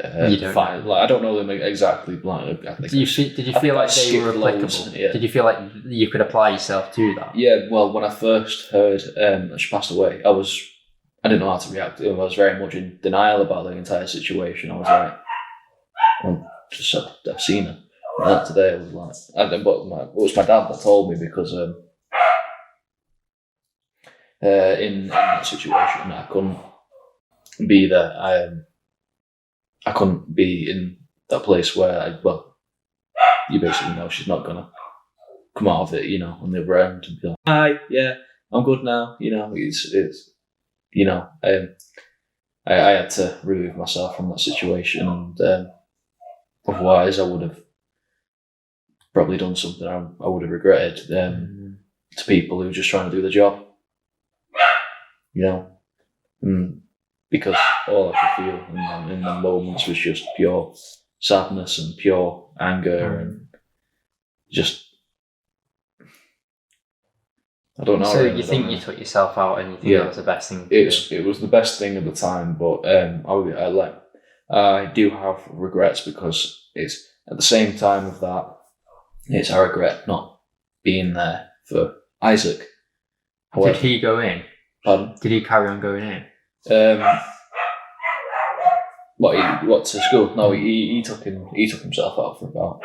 A: You don't know.
B: I don't know them exactly.
A: Did you feel like they were applicable?
B: Yeah.
A: Did you feel like you could apply yourself to that?
B: Yeah. Well, when I first heard that she passed away, I didn't know how to react. I was very much in denial about the entire situation. I was like, I've seen her. And that today, I was like, it was my dad that told me because in that situation, I couldn't be there. I couldn't be in that place where you basically know she's not gonna come out of it, on the other end and be like, hi, yeah, I'm good now. I had to remove myself from that situation, and otherwise I would have probably done something I would have regretted. to people who are just trying to do the job. You know, because all I could feel in the moments was just pure sadness and pure anger and just, I don't know.
A: So
B: really,
A: you think you took yourself out and you think that was the best thing to do?
B: It was the best thing at the time, but I do have regrets because it's at the same time of that, I regret not being there for Isaac.
A: However, did he go in?
B: Pardon?
A: Did he carry on going in?
B: What to school? No, he took himself out for about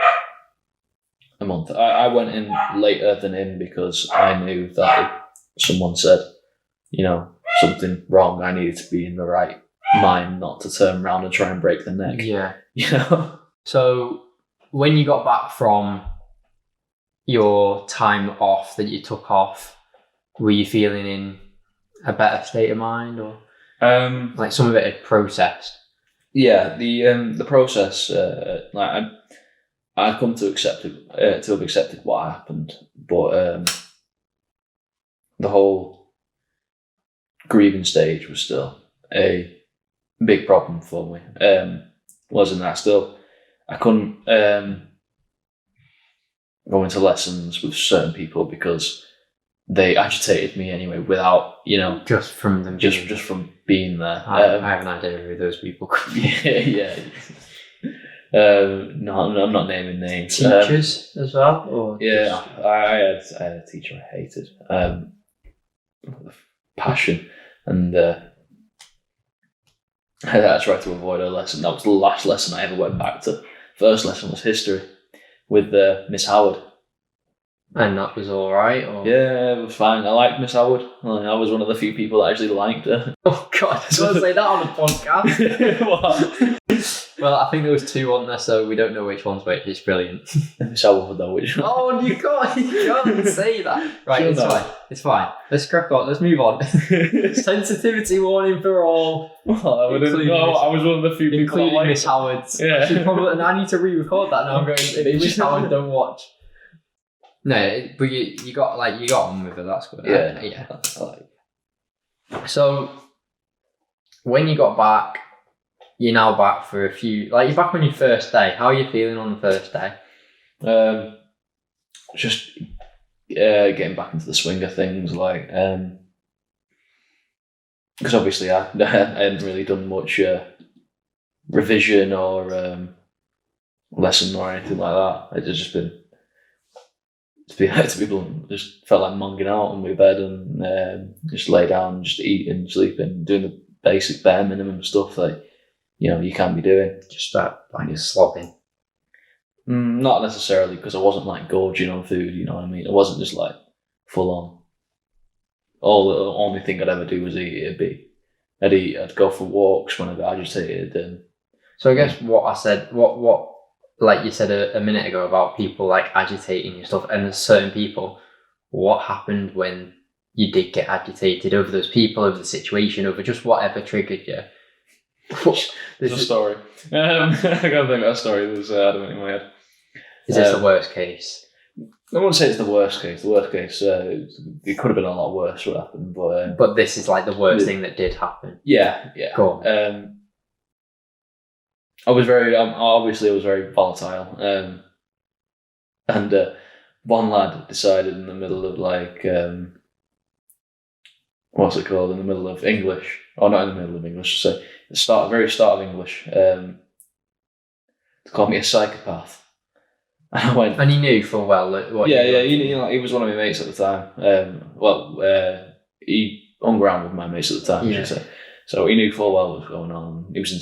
B: a month. I went in later than him because I knew that if someone said, something wrong, I needed to be in the right mind, not to turn around and try and break the neck.
A: Yeah. So when you got back from your time off that you took off, were you feeling in a better state of mind, or like some of it had processed?
B: Yeah, the process. I come to accept it, to have accepted what happened, but the whole grieving stage was still a big problem for me. Wasn't that still? I couldn't go into lessons with certain people because they agitated me anyway, without
A: just from them,
B: just from being there.
A: I have an idea who those people could be.
B: Yeah. No, I'm not naming names.
A: Teachers as well, or
B: yeah, I had a teacher I hated. Passion, and I tried to avoid her lesson. That was the last lesson I ever went back to. First lesson was history with Miss Howard.
A: And that was all right? Or?
B: Yeah, it was fine. I liked Miss Howard. I was one of the few people that actually liked her.
A: Oh, God, I don't say that on a podcast.
B: What?
A: Well, I think there was two on there, so we don't know which one's which. It's brilliant.
B: Miss Howard would know which one.
A: Oh, you can't say that. Right, it's fine. Let's crack on. Let's move on. Sensitivity warning for all.
B: Well, I was one of the few people
A: including Miss Howard's.
B: Yeah.
A: And I need to re-record that now. I'm going, if Miss Howard don't watch. No, but you got on with her. That's good.
B: Yeah.
A: So when you got back, you're now back for a few. You're back on your first day. How are you feeling on the first day?
B: Just getting back into the swing of things. Because obviously I hadn't really done much revision or lesson or anything like that. It had just been. To be blunt, just felt like monging out on my bed and just lay down, just eating, sleeping, doing the basic bare minimum stuff that you can't be doing.
A: Just that slobbing.
B: Not necessarily, because I wasn't gorging on food. You know what I mean? It wasn't just full on. The only thing I'd ever do was eat. I'd go for walks when I got agitated. And
A: so I guess what I said, what. Like you said a minute ago about people agitating your stuff, and there's certain people. What happened when you did get agitated over those people, over the situation, over just whatever triggered you?
B: There's a story. I can't think of that story. There's adamant in my head.
A: Is this the worst case?
B: I wouldn't say it's the worst case. The worst case, it could have been a lot worse what happened,
A: but this is the worst thing that did happen.
B: Yeah.
A: Go on.
B: I was very volatile, and one lad decided in the middle of what's it called? In the middle of English, or not in the middle of English, so very start of English, to call me a psychopath. And I went,
A: and he knew full well what.
B: Yeah, he was one of my mates at the time. He hung around with my mates at the time, I should say. So he knew full well what was going on. He was in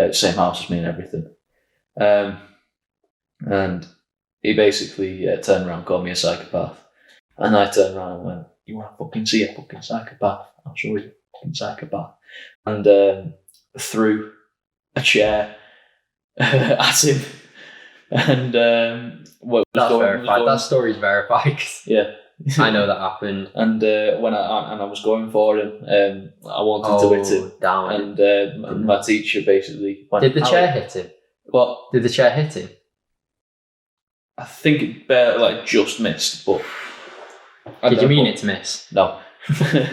B: the same house as me and everything. And he basically turned around and called me a psychopath. And I turned around and went, "You want to fucking see a fucking psychopath? I'll show you a fucking psychopath." And threw a chair at him. And
A: that's verified. That story's verified.
B: Yeah.
A: I know that happened.
B: And when I was going for him, I wanted to hit him.
A: Damn.
B: And my teacher basically went,
A: "Did the chair hit him?"
B: What?
A: Did the chair hit him?
B: I think it barely, just missed, but
A: Did you mean it to miss?
B: No. I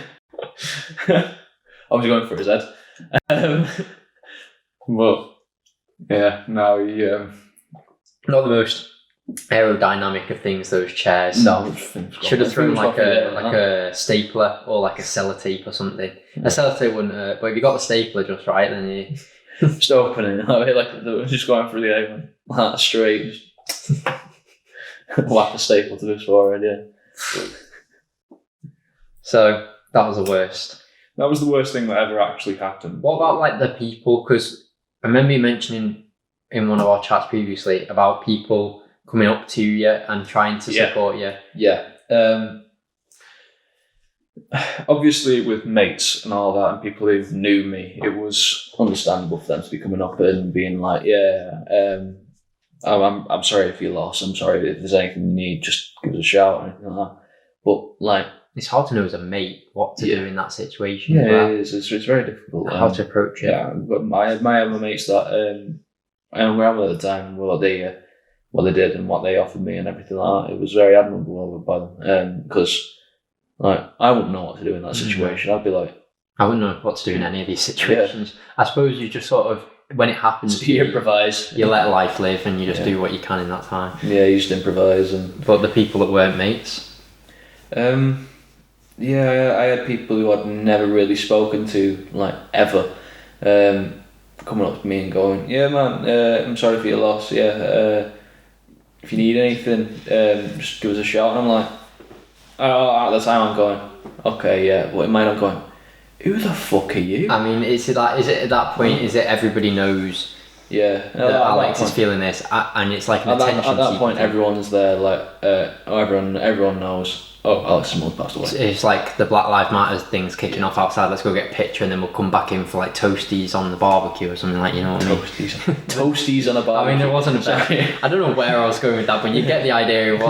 B: was going for his head.
C: Well, yeah, no,
A: Not the most aerodynamic of things, those chairs.
B: No.
A: Should have thrown like a stapler or like a sellotape or something. A sellotape wouldn't hurt, but if you got the stapler just right, then you
B: just opening it, like just going through the air, like straight. Just whack a staple to this forehead, yeah.
A: So that was the worst.
C: That was the worst thing that ever actually happened.
A: What about like the people? Because I remember you mentioning in one of our chats previously about people coming up to you and trying to support you.
B: Yeah.
C: Obviously, with mates and all that, and people who knew me, it was
B: understandable for them to be coming up and being like, I'm sorry if you lost. I'm sorry if there's anything you need, just give us a shout or anything like that. But like,
A: it's hard to know as a mate what to do in that situation.
B: Yeah, it is. It's very difficult.
A: How to approach it.
B: Yeah, but my other mates that I don't remember at the time what they did and what they offered me and everything like that. It was very admirable by them because like I wouldn't know what to do in that situation. I'd be like,
A: I wouldn't know what to do in any of these situations. I suppose you just sort of, when it happens,
B: you improvise.
A: You let life live and you just do what you can in that time.
B: Yeah, you just improvise.
A: But the people that weren't mates?
B: Yeah, I had people who I'd never really spoken to, like, ever, coming up to me and going, yeah, man, I'm sorry for your loss, if you need anything, just give us a shout. And I'm like, at the time I'm going, okay, yeah, but in mind I'm going, who the fuck are you?
A: I mean, is it at that point, is it everybody knows that Alex is feeling this, and it's like an attention
B: at that point,
A: thing.
B: everyone's there, like, everyone knows, oh, Alex's mum passed away.
A: It's like the Black Lives Matter thing's kicking off outside, let's go get a picture, and then we'll come back in for like toasties on the barbecue or something, like, you know what I mean?
B: Toasties on a barbecue.
A: I mean, there wasn't I don't know where I was going with that, but you get the idea of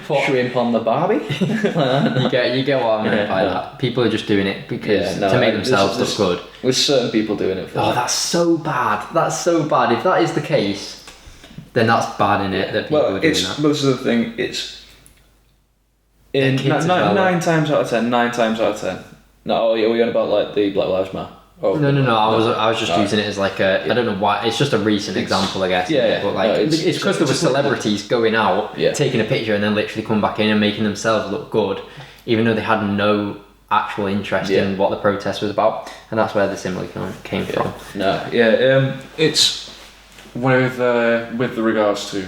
A: what
B: shrimp on the barbie.
A: you get what I mean by that. People are just doing it because to make themselves look good.
B: With certain people doing it for
A: that's so bad. That's so bad. If that is the case, then that's bad in it that people are doing that.
C: Most of the thing, it's in nine times out of 10.
B: No, are we on about like the Black Lives Matter?
A: Oh, no. I was just using it as like I don't know why. It's just a recent example, I guess.
B: Yeah,
A: but like it's because there were celebrities going out, taking a picture, and then literally come back in and making themselves look good, even though they had no actual interest in what the protest was about, and that's where the simile came from.
C: It's with regards to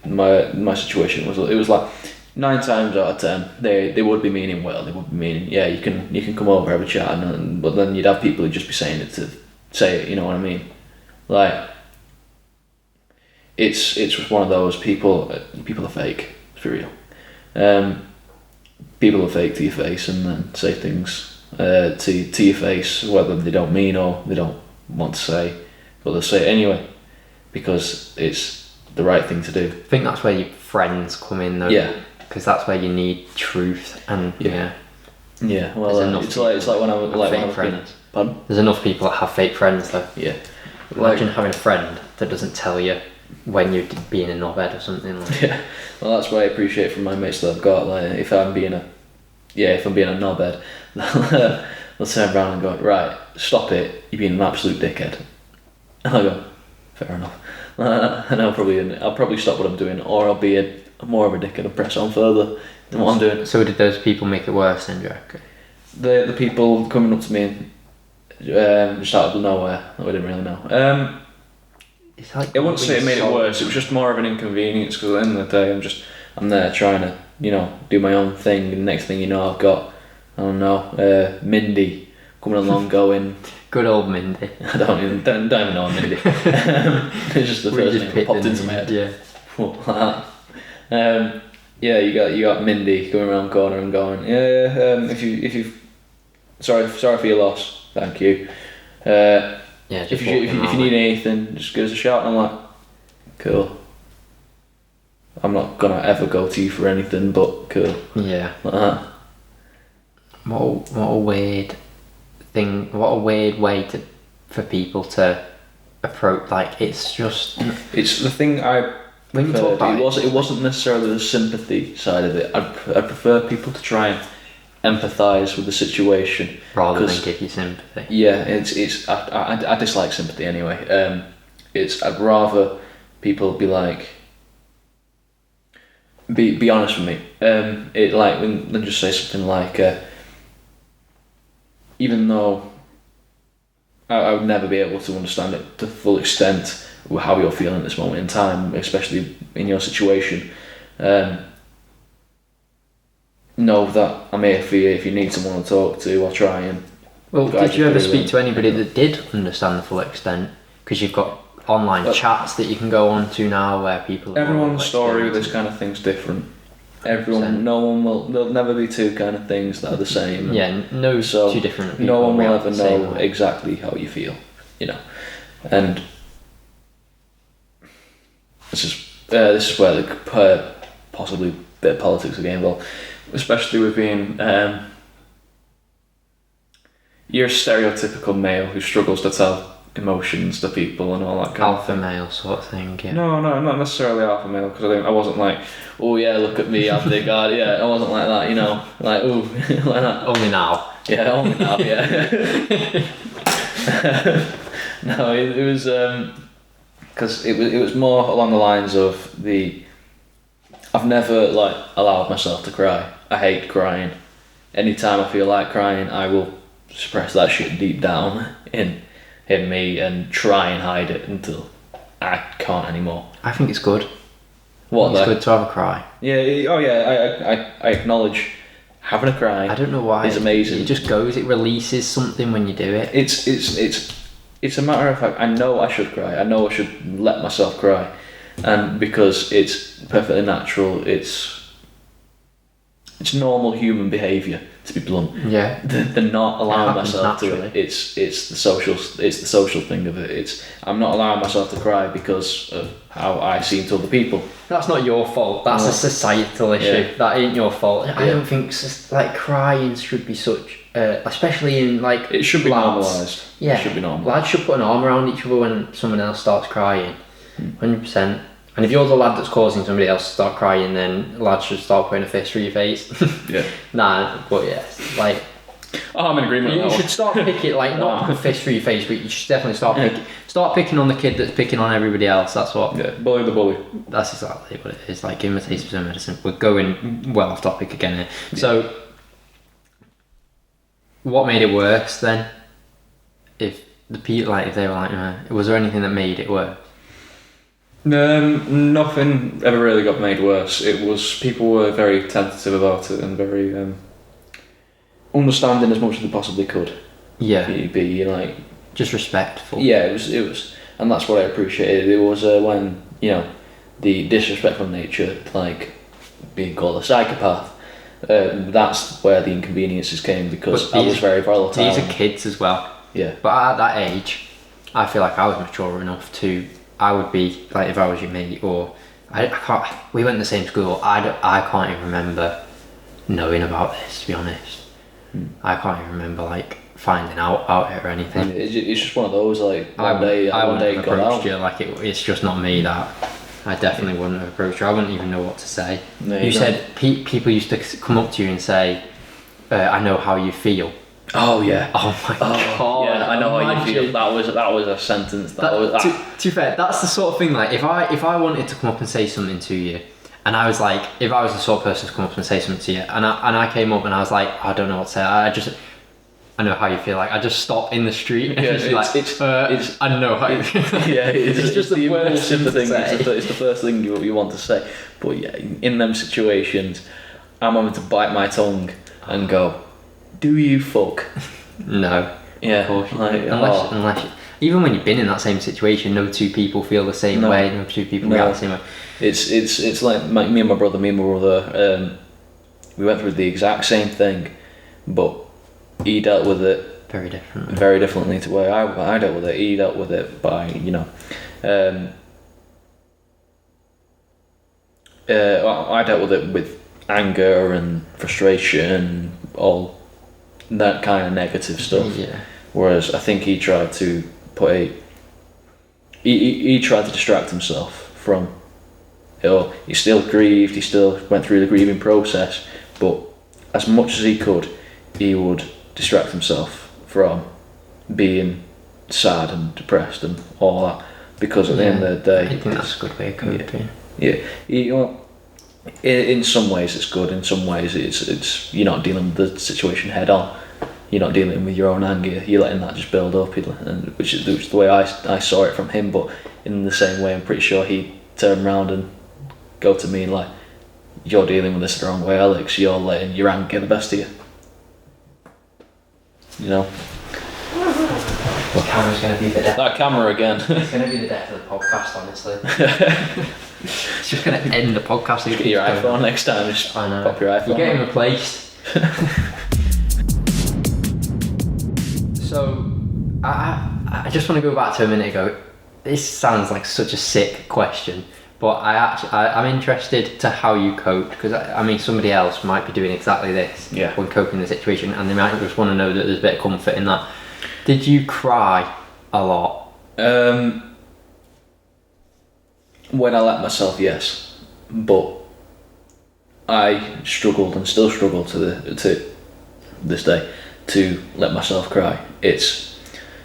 B: my situation it was like 9 times out of 10 they would be meaning well. They would be meaning you can come over, have a chat, but then you'd have people who'd just be saying it to say it. You know what I mean? Like it's just one of those people are fake for real. People are fake to your face and then say things to your face whether they don't mean or they don't want to say, but they'll say it anyway because it's the right thing to do.
A: I think that's where your friends come in though.
B: Yeah.
A: Because that's where you need truth and
B: well, it's like when I was
A: friends.
B: Pardon?
A: There's enough people that have fake friends though.
B: Yeah.
A: Imagine having a friend that doesn't tell you when you're being a knobhead or something like.
B: Yeah. Well, that's what I appreciate from my mates that I've got. Like, if I'm being a knobhead, they'll turn around and go, right, stop it. You're being an absolute dickhead. And I'll go, fair enough. And I'll probably stop what I'm doing, or I'll be more of a dickhead and press on further than what I'm doing.
A: So did those people make it worse then, do you reckon?
B: The people coming up to me just out of nowhere that we didn't really know.
C: I wouldn't say it made it worse. It was just more of an inconvenience because at the end of the day,
B: I'm there trying to do my own thing. And the next thing you know, I've got Mindy coming along going.
A: Good old Mindy.
B: I don't even know Mindy. It's just the first thing that popped into my head.
A: Yeah.
B: You got Mindy going around the corner and going, if you sorry for your loss, thank you. If you need anything, just give us a shout. And I'm like, cool. I'm not gonna ever go to you for anything, but cool.
A: Yeah.
B: Like that.
A: What a weird thing. What a weird way for people to approach. Like, it's just.
C: It's the thing
A: when you talk about
B: it wasn't necessarily the sympathy side of it. I'd prefer people to try and empathise with the situation
A: rather than give you sympathy.
B: Yeah, I dislike sympathy anyway. I'd rather people be like, be honest with me. Then just say something like, even though I would never be able to understand it to the full extent how you're feeling at this moment in time, especially in your situation. Know that I'm here for you. If you need someone to talk to, I'll try and.
A: Well, did you ever speak to anybody that did understand the full extent? Because you've got online chats that you can go on to now where people.
B: Everyone's story with this kind of thing's different. There'll never be two kind of things that are the same.
A: Yeah, two different people.
B: No one will ever know exactly how you feel, and this is where possibly a bit of politics will get involved, especially with being you're a stereotypical male who struggles to tell emotions to people and all that kind
A: alpha
B: of thing.
A: Male sort of thing. Yeah.
B: No, not necessarily alpha male, because I wasn't like, oh yeah, look at me, I'm big guy. Yeah, I wasn't like that, like ooh, like that.
A: Only now.
B: Yeah, only now. Yeah. No, it was because it was more along the lines of I've never allowed myself to cry. I hate crying. Anytime I feel like crying, I will suppress that shit deep down in me and try and hide it until I can't anymore.
A: I think it's good.
B: It's
A: good to have a cry.
B: Yeah. Oh yeah. I acknowledge having a cry.
A: I don't know why.
B: It's amazing.
A: It just goes. It releases something when you do it.
B: It's a matter of fact. I know I should cry. I know I should let myself cry, and because it's perfectly natural. It's normal human behaviour, to be blunt.
A: Yeah.
B: The not allowing myself
A: naturally.
B: to it. It's the social thing of it. I'm not allowing myself to cry because of how I seem to other people.
A: That's not your fault. That's a societal issue. Yeah. That ain't your fault. I don't think crying should be such, especially in
B: it should be normalised.
A: Yeah.
B: It should be normal.
A: Lads should put an arm around each other when someone else starts crying. 100%. And if you're the lad that's causing somebody else to start crying, then lads should start putting a fist through your face.
B: Yeah.
A: Nah, but yeah,
B: I'm in agreement.
A: You should start picking, not put a fist through your face, but you should definitely start picking on the kid that's picking on everybody else. That's what.
B: Yeah, bully the bully.
A: That's exactly what it is. Give him a taste of some medicine. We're going well off topic again here. Yeah. So, what made it worse then? If the people, if they were was there anything that made it worse?
B: Nothing ever really got made worse. It was people were very tentative about it and very understanding as much as they possibly could.
A: Yeah.
B: Be
A: just respectful.
B: Yeah, it was, and that's what I appreciated. It was when the disrespectful nature, being called a psychopath. That's where the inconveniences came because I was very volatile.
A: These are kids as well.
B: Yeah.
A: But at that age, I feel like I was mature enough to. I would be if I was your mate, or I can't. We went to the same school. I can't even remember knowing about this. To be honest, I can't even remember finding out about it or anything.
B: It's just one of those one day
A: it got out. You, it's just not me that. I definitely wouldn't have approached you. I wouldn't even know what to say. No, you said people used to come up to you and say, "I know how you feel."
B: Oh yeah.
A: Oh my god.
B: Yeah, I know how you feel. That was a sentence.
A: To be fair, that's the sort of thing. If I wanted to come up and say something to you, and I was if I was the sort of person to come up and say something to you, and I came up and I was I don't know what to say. I know how you feel. I just stop in the street and I know how you feel.
B: Yeah, it's
A: just the worst thing.
B: It's the first thing you want to say. But yeah, in them situations, I'm having to bite my tongue and go, do you fuck?
A: No.
B: Yeah.
A: Of course. Unless even when you've been in that same situation, no two people feel the same way. No two people react the same way.
B: It's like me and my brother. We went through the exact same thing, but he dealt with it
A: very differently
B: to where I dealt with it. He dealt with it by I dealt with it with anger and frustration, all that kind of negative stuff.
A: Yeah.
B: Whereas I think he tried to he tried to distract himself from or he still grieved, he still went through the grieving process, but as much as he could, he would distract himself from being sad and depressed and all that, because at the end of the day,
A: I think that's a good way of coping.
B: In some ways it's good, in some ways it's you're not dealing with the situation head on, you're not dealing with your own anger, you're letting that just build up, and which is the way I saw it from him. But in the same way, I'm pretty sure he'd turn around and go to me like, you're dealing with this the wrong way, Alex, you're letting your anger get the best of you, you know.
A: The camera's going to be the death.
B: That camera again.
A: It's going to be the death of the podcast, honestly. It's just going to end the podcast.
B: Get your iPhone next time. Just
A: I know.
B: Pop your iPhone.
A: You're getting replaced. So, I just want to go back to a minute ago. This sounds like such a sick question, but I'm interested to how you coped, because I mean somebody else might be doing exactly this when coping in the situation, and they might just want to know that there's a bit of comfort in that. Did you cry a lot?
B: When I let myself, yes, but I struggled and still struggle to this day to let myself cry. It's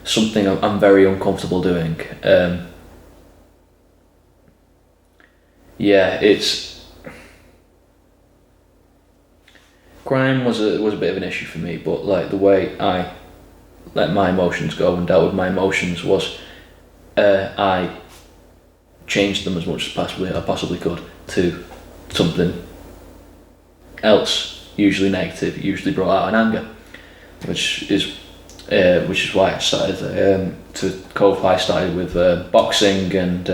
B: something I'm very uncomfortable doing. Crying was a bit of an issue for me, but like the way I let my emotions go and dealt with my emotions was I changed them as much as I possibly could to something else, usually negative, usually brought out in anger, which is why I started to cope. I started with boxing and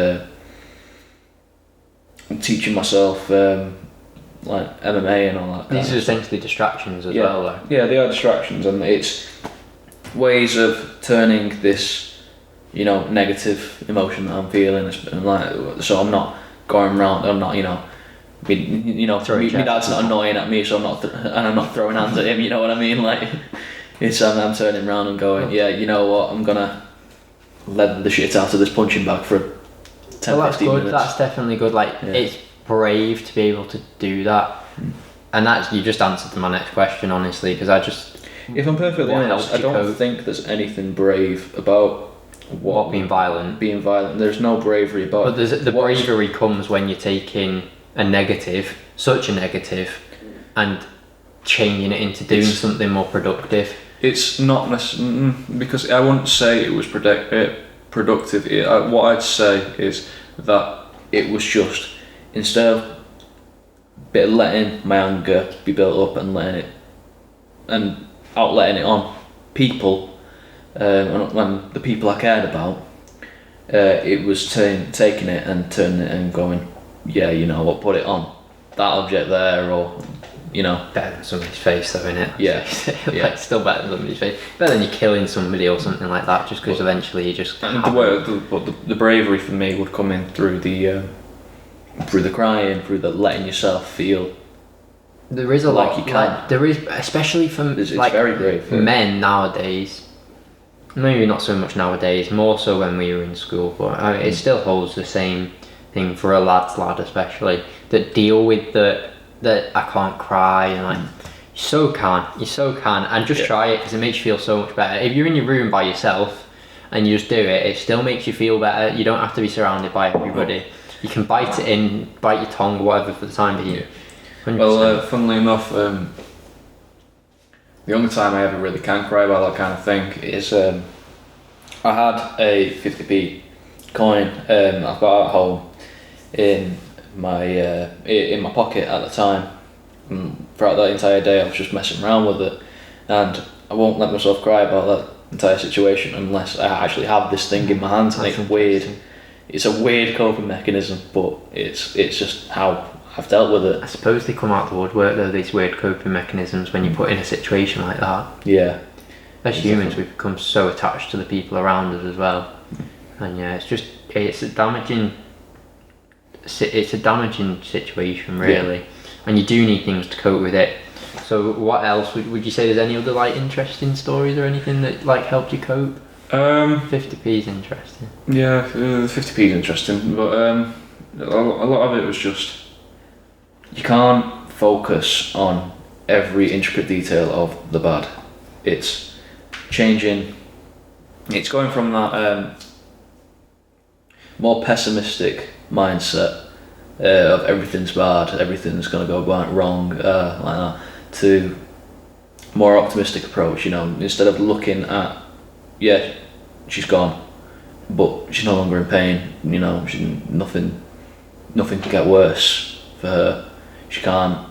B: teaching myself like MMA and all that.
A: These are essentially distractions as well, though.
B: Yeah, they are distractions, and it's ways of turning this, negative emotion that I'm feeling, and like, so I'm not going around. I'm not, my dad's not annoying at me, so I'm not, and I'm not throwing hands at him. You know what I mean? Like, it's I'm turning around and going, yeah, you know what? I'm gonna let the shit out of this punching bag for 10,
A: well, that's
B: 15
A: good.
B: minutes.
A: That's definitely good. Like, it's brave to be able to do that, and that's, you just answered my next question, honestly, because
B: if I'm perfectly honest, I don't think there's anything brave about what
A: being violent.
B: There's no bravery about it.
A: But the bravery comes when you're taking such a negative, and changing it into doing something more productive.
C: It's not necessarily, because I wouldn't say it was productive. What I'd say is that
B: it was just, instead of letting my anger be built up and outletting it on people, and the people I cared about, it was taking it and turning it and going, yeah, you know what, put it on that object there, or
A: better than somebody's face, though, innit?
B: Yeah.
A: Like, still better than somebody's face. Better than you killing somebody or something like that, just because eventually you just.
C: And the bravery for me would come in through the
B: crying, through the letting yourself feel.
A: There is a
B: like
A: lot.
B: you can.
A: Like, there is, especially from
B: It's very brave.
A: Men nowadays. Maybe not so much nowadays. More so when we were in school, but it still holds the same thing for a lad, especially, that deal with that I can't cry, and like, you so can, and just try it, because it makes you feel so much better. If you're in your room by yourself and you just do it, it still makes you feel better. You don't have to be surrounded by everybody. You can bite your tongue or whatever for the time being. 100%.
C: Well, funnily enough, the only time I ever really can cry about that kind of thing is
B: I had a 50p coin I've got at home in my pocket at the time, and throughout that entire day I was just messing around with it, and I won't let myself cry about that entire situation unless I actually have this thing in my hands. And it's weird. It's a weird coping mechanism, but it's just how I've dealt with it.
A: I suppose they come out the woodwork, though, these weird coping mechanisms, when you put in a situation like that.
B: Yeah.
A: As humans, we've become so attached to the people around us as well, and it's a damaging situation, really, and you do need things to cope with it. So what else would you say? There's any other like interesting stories or anything that like helped you cope? 50p is interesting.
C: Yeah, 50p is interesting, but A lot of it was just
B: You can't focus on every intricate detail of the bad. It's changing. It's going from that more pessimistic mindset of everything's bad, everything's going to go wrong, like that, to more optimistic approach. Instead of looking at, yeah, she's gone, but she's no longer in pain. Nothing can get worse for her. She can't.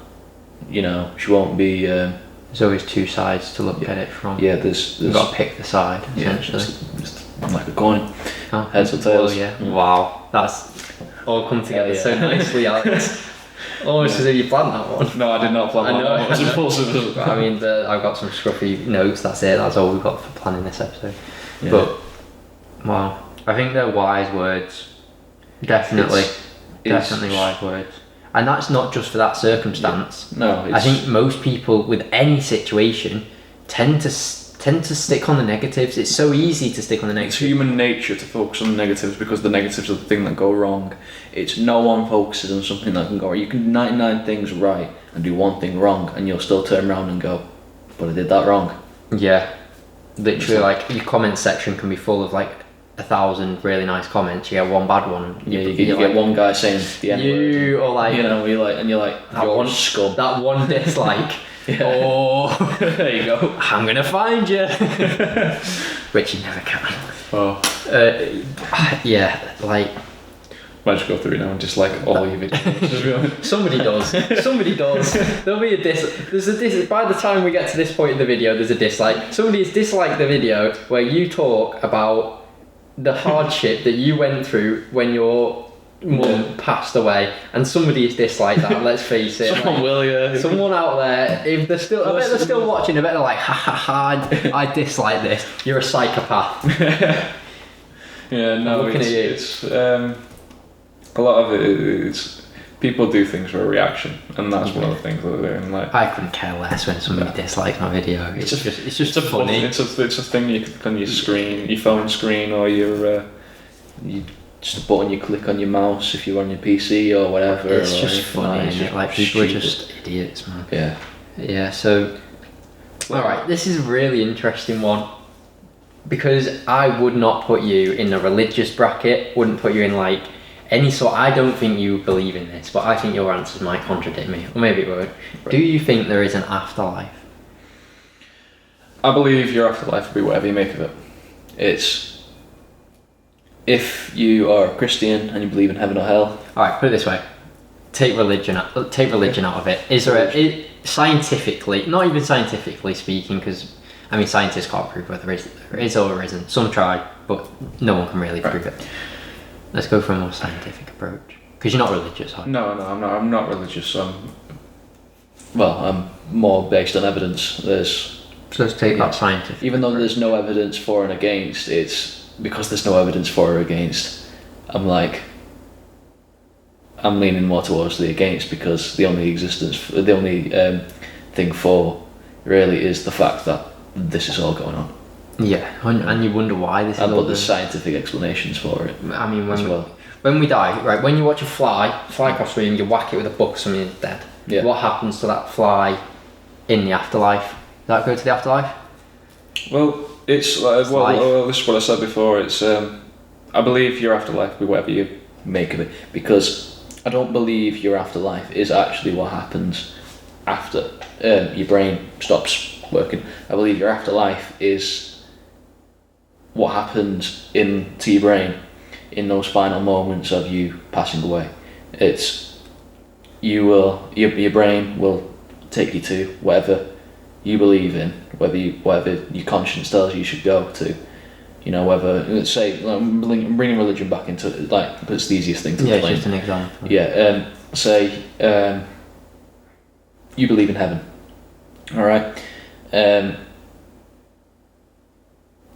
B: She won't be.
A: There's always two sides to look at it from.
B: Yeah, there's
A: You've got to pick the side,
B: yeah,
A: essentially.
B: just like a coin.
A: Oh,
B: Heads or tails.
A: well, yeah. Wow, that's all come together so nicely, Alex. Almost as if you planned that one.
C: No, I did not plan that one. It was impulsive.
A: I mean, I've got some scruffy notes. That's it. That's all we've got for planning this episode.
B: Yeah.
A: But wow, I think they're wise words. Definitely wise words. And that's not just for that circumstance.
B: No,
A: I think most people with any situation tend to stick on the negatives. It's so easy to stick on the
C: It's
A: negatives.
C: human nature to focus on the negatives because the negatives are the thing that go wrong.
B: it's no one focuses on something that can go right. You can do 99 things right and do one thing wrong, and you'll still turn around and go, but I did that wrong.
A: Yeah, literally, like your comment section can be full of like 1,000 really nice comments. You get one bad one. And
B: You get one guy saying the N-word.
A: You or like
B: you're like
A: that
B: you're
A: one
B: scum.
A: That one dislike. Oh,
B: there you go.
A: I'm gonna find you. Which you never can.
C: Oh,
A: Yeah, like
C: might just go through now and dislike all your videos.
A: somebody does. Somebody does. There'll be a There's a dis. By the time we get to this point in the video, there's a dislike. Somebody has disliked the video where you talk about the hardship that you went through when your mum passed away, and somebody has disliked that. Let's face it.
C: Someone will, yeah.
A: Someone out there, if they're still, I bet they're still watching. I bet they're like, ha ha ha! I dislike this. You're a psychopath.
C: Yeah, no,
A: I'm looking at you.
C: it's a lot of it's people do things for a reaction, and that's one of the things that they're doing. Like,
A: I couldn't care less when somebody dislikes my video. It's just
C: a
A: funny.
C: It's a thing you can on your screen, your phone screen, or your
B: Just a button you click on your mouse if you're on your PC or whatever.
A: It's
B: or
A: just
B: anything
A: funny,
B: that.
A: isn't it? Like people are just idiots, man.
B: Yeah.
A: Yeah. So, all right, this is a really interesting one because I would not put you in a religious bracket. Wouldn't put you in like any sort. I don't think you believe in this, but I think your answers might contradict me, or maybe it won't.
B: Right.
A: Do you think there is an afterlife?
C: I believe your afterlife will be whatever you make of it.
B: It's if you are a Christian and you believe in heaven or hell.
A: All right, put it this way: take religion out of it. Is there scientifically, not even scientifically speaking, because I mean scientists can't prove whether there is or there isn't. Some try, but no one can really prove it. Let's go for a more scientific approach, because you're not religious, are you?
C: No, I'm not religious.
B: I'm more based on evidence.
A: So let's take that scientific.
B: Even though there's no evidence for and against, it's because there's no evidence for or against. I'm leaning more towards the against, because the only thing for really is the fact that this is all going on.
A: Yeah, and you wonder why this is.
B: But there's scientific explanations for it.
A: I mean,
B: well.
A: when we die, right? When you watch a fly across the room, you whack it with a book, something is dead.
B: Yeah.
A: What happens to that fly in the afterlife? Does that go to the afterlife?
C: Well, it's this is what I said before. It's I believe your afterlife will be whatever you
B: Make of it, because I don't believe your afterlife is actually what happens after your brain stops working. I believe your afterlife is what happens to your brain in those final moments of you passing away. It's your brain will take you to whatever you believe in, whatever your conscience tells you should go to. Whether, let's say, I'm bringing religion back into it, like, it's the easiest thing to
A: Yeah,
B: explain.
A: it's just an example.
B: Yeah, say you believe in heaven, all right.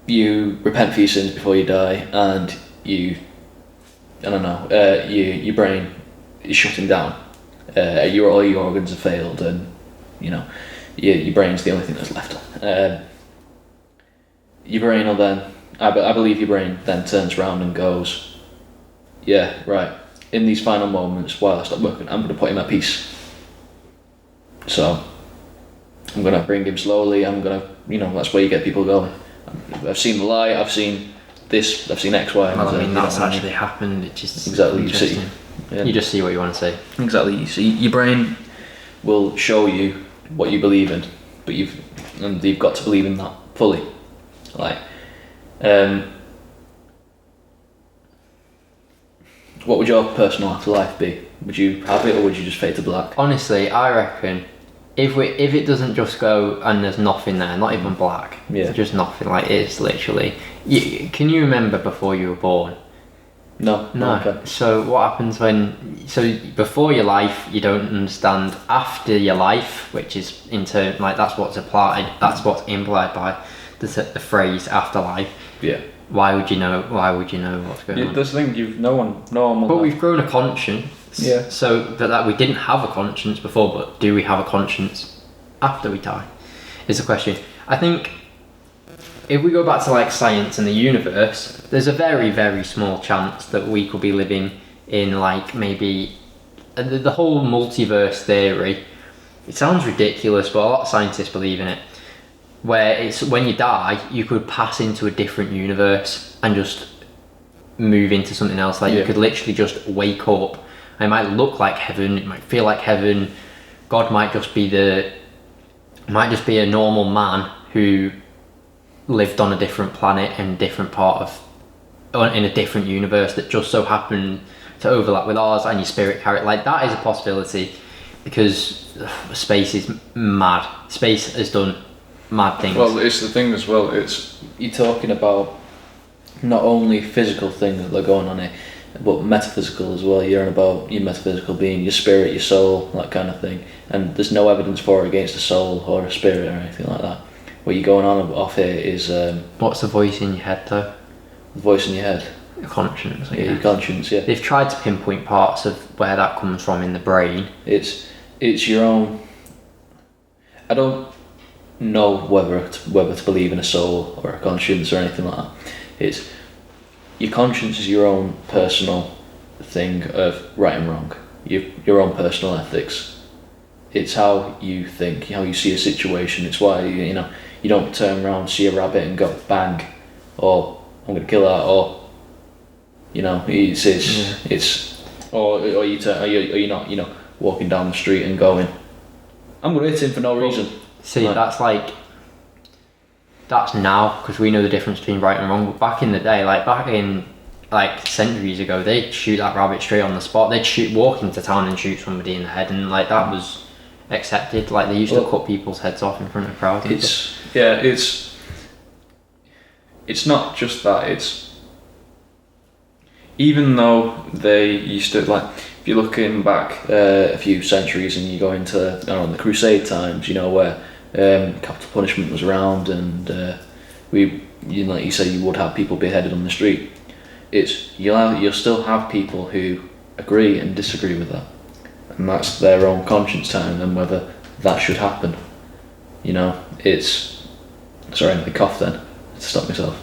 B: You repent for your sins before you die, and your brain is shutting down. All your organs have failed, and your brain's the only thing that's left. Your brain will then, I believe your brain then turns around and goes, yeah, right, in these final moments, while I stop working, I'm going to put him at peace. So I'm going to bring him slowly. I'm going to, that's where you get people going. I've seen the lie. I've seen this. I've seen X, Y, and
A: Well,
B: Z.
A: I mean, that's actually happened. It's just
B: exactly.
A: interesting.
B: You see,
A: You just see what you want to see.
B: exactly. You see, your brain will show you what you believe in, but you've got to believe in that fully. Like, what would your personal afterlife be? Would you have it, or would you just fade to black?
A: Honestly, I reckon if it doesn't just go and there's nothing there, not even black, just nothing, like it's literally. Can you remember before you were born?
B: No. Okay.
A: So what happens before your life you don't understand, after your life, which is in turn that's what's applied, that's what's implied by the phrase afterlife.
B: Yeah.
A: Why would you know what's going on?
B: That's the thing. No one
A: But we've grown a conscience.
B: Yeah.
A: So that we didn't have a conscience before, but do we have a conscience after we die? Is the question. I think if we go back to science and the universe, there's a very, very small chance that we could be living in maybe the whole multiverse theory. It sounds ridiculous, but a lot of scientists believe in it. Where it's when you die, you could pass into a different universe and just move into something else. You could literally just wake up. It might look like heaven. It might feel like heaven. God might just be a normal man who lived on a different planet in a different in a different universe that just so happened to overlap with ours, and your spirit carried. That is a possibility, because space is mad. Space has done mad things.
B: Well, it's the thing as well. It's you're talking about not only physical things that are going on here, but metaphysical as well. You're on about your metaphysical being, your spirit, your soul, that kind of thing. And there's no evidence for or against a soul or a spirit or anything like that. What you're going on off here is
A: what's the voice in your head though?
B: The voice in your head.
A: Your conscience.
B: Yeah, your conscience. Yeah.
A: They've tried to pinpoint parts of where that comes from in the brain.
B: It's your own. I don't know whether to believe in a soul or a conscience or anything like that. It's your conscience is your own personal thing of right and wrong. Your own personal ethics. It's how you think, how you see a situation. It's why you don't turn around, see a rabbit and go bang, or I'm gonna kill that, or it's or you're not walking down the street and going, I'm gonna hit him for no reason.
A: See, that's now, because we know the difference between right and wrong. But back in the day, back in centuries ago, they'd shoot that rabbit straight on the spot. They'd walk into town and shoot somebody in the head, and that was accepted. They used to cut people's heads off in front of crowds.
B: It's not just that. It's even though they used to if you're looking back a few centuries and you go into the Crusade times, where capital punishment was around, and like you say, you would have people beheaded on the street. You'll still have people who agree and disagree with that, and that's their own conscience telling them whether that should happen. It's sorry, I coughed then to stop myself.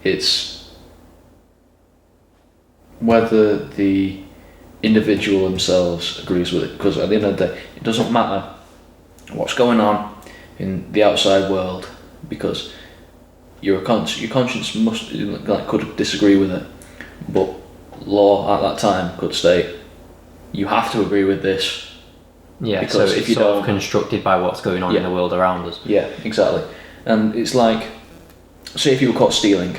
B: It's whether the individual themselves agrees with it, because at the end of the day, it doesn't matter what's going on in the outside world, because your conscience could disagree with it, but law at that time could state you have to agree with this.
A: Yeah, because so if you don't, constructed by what's going on in the world around us.
B: Yeah, exactly. And it's say if you were caught stealing,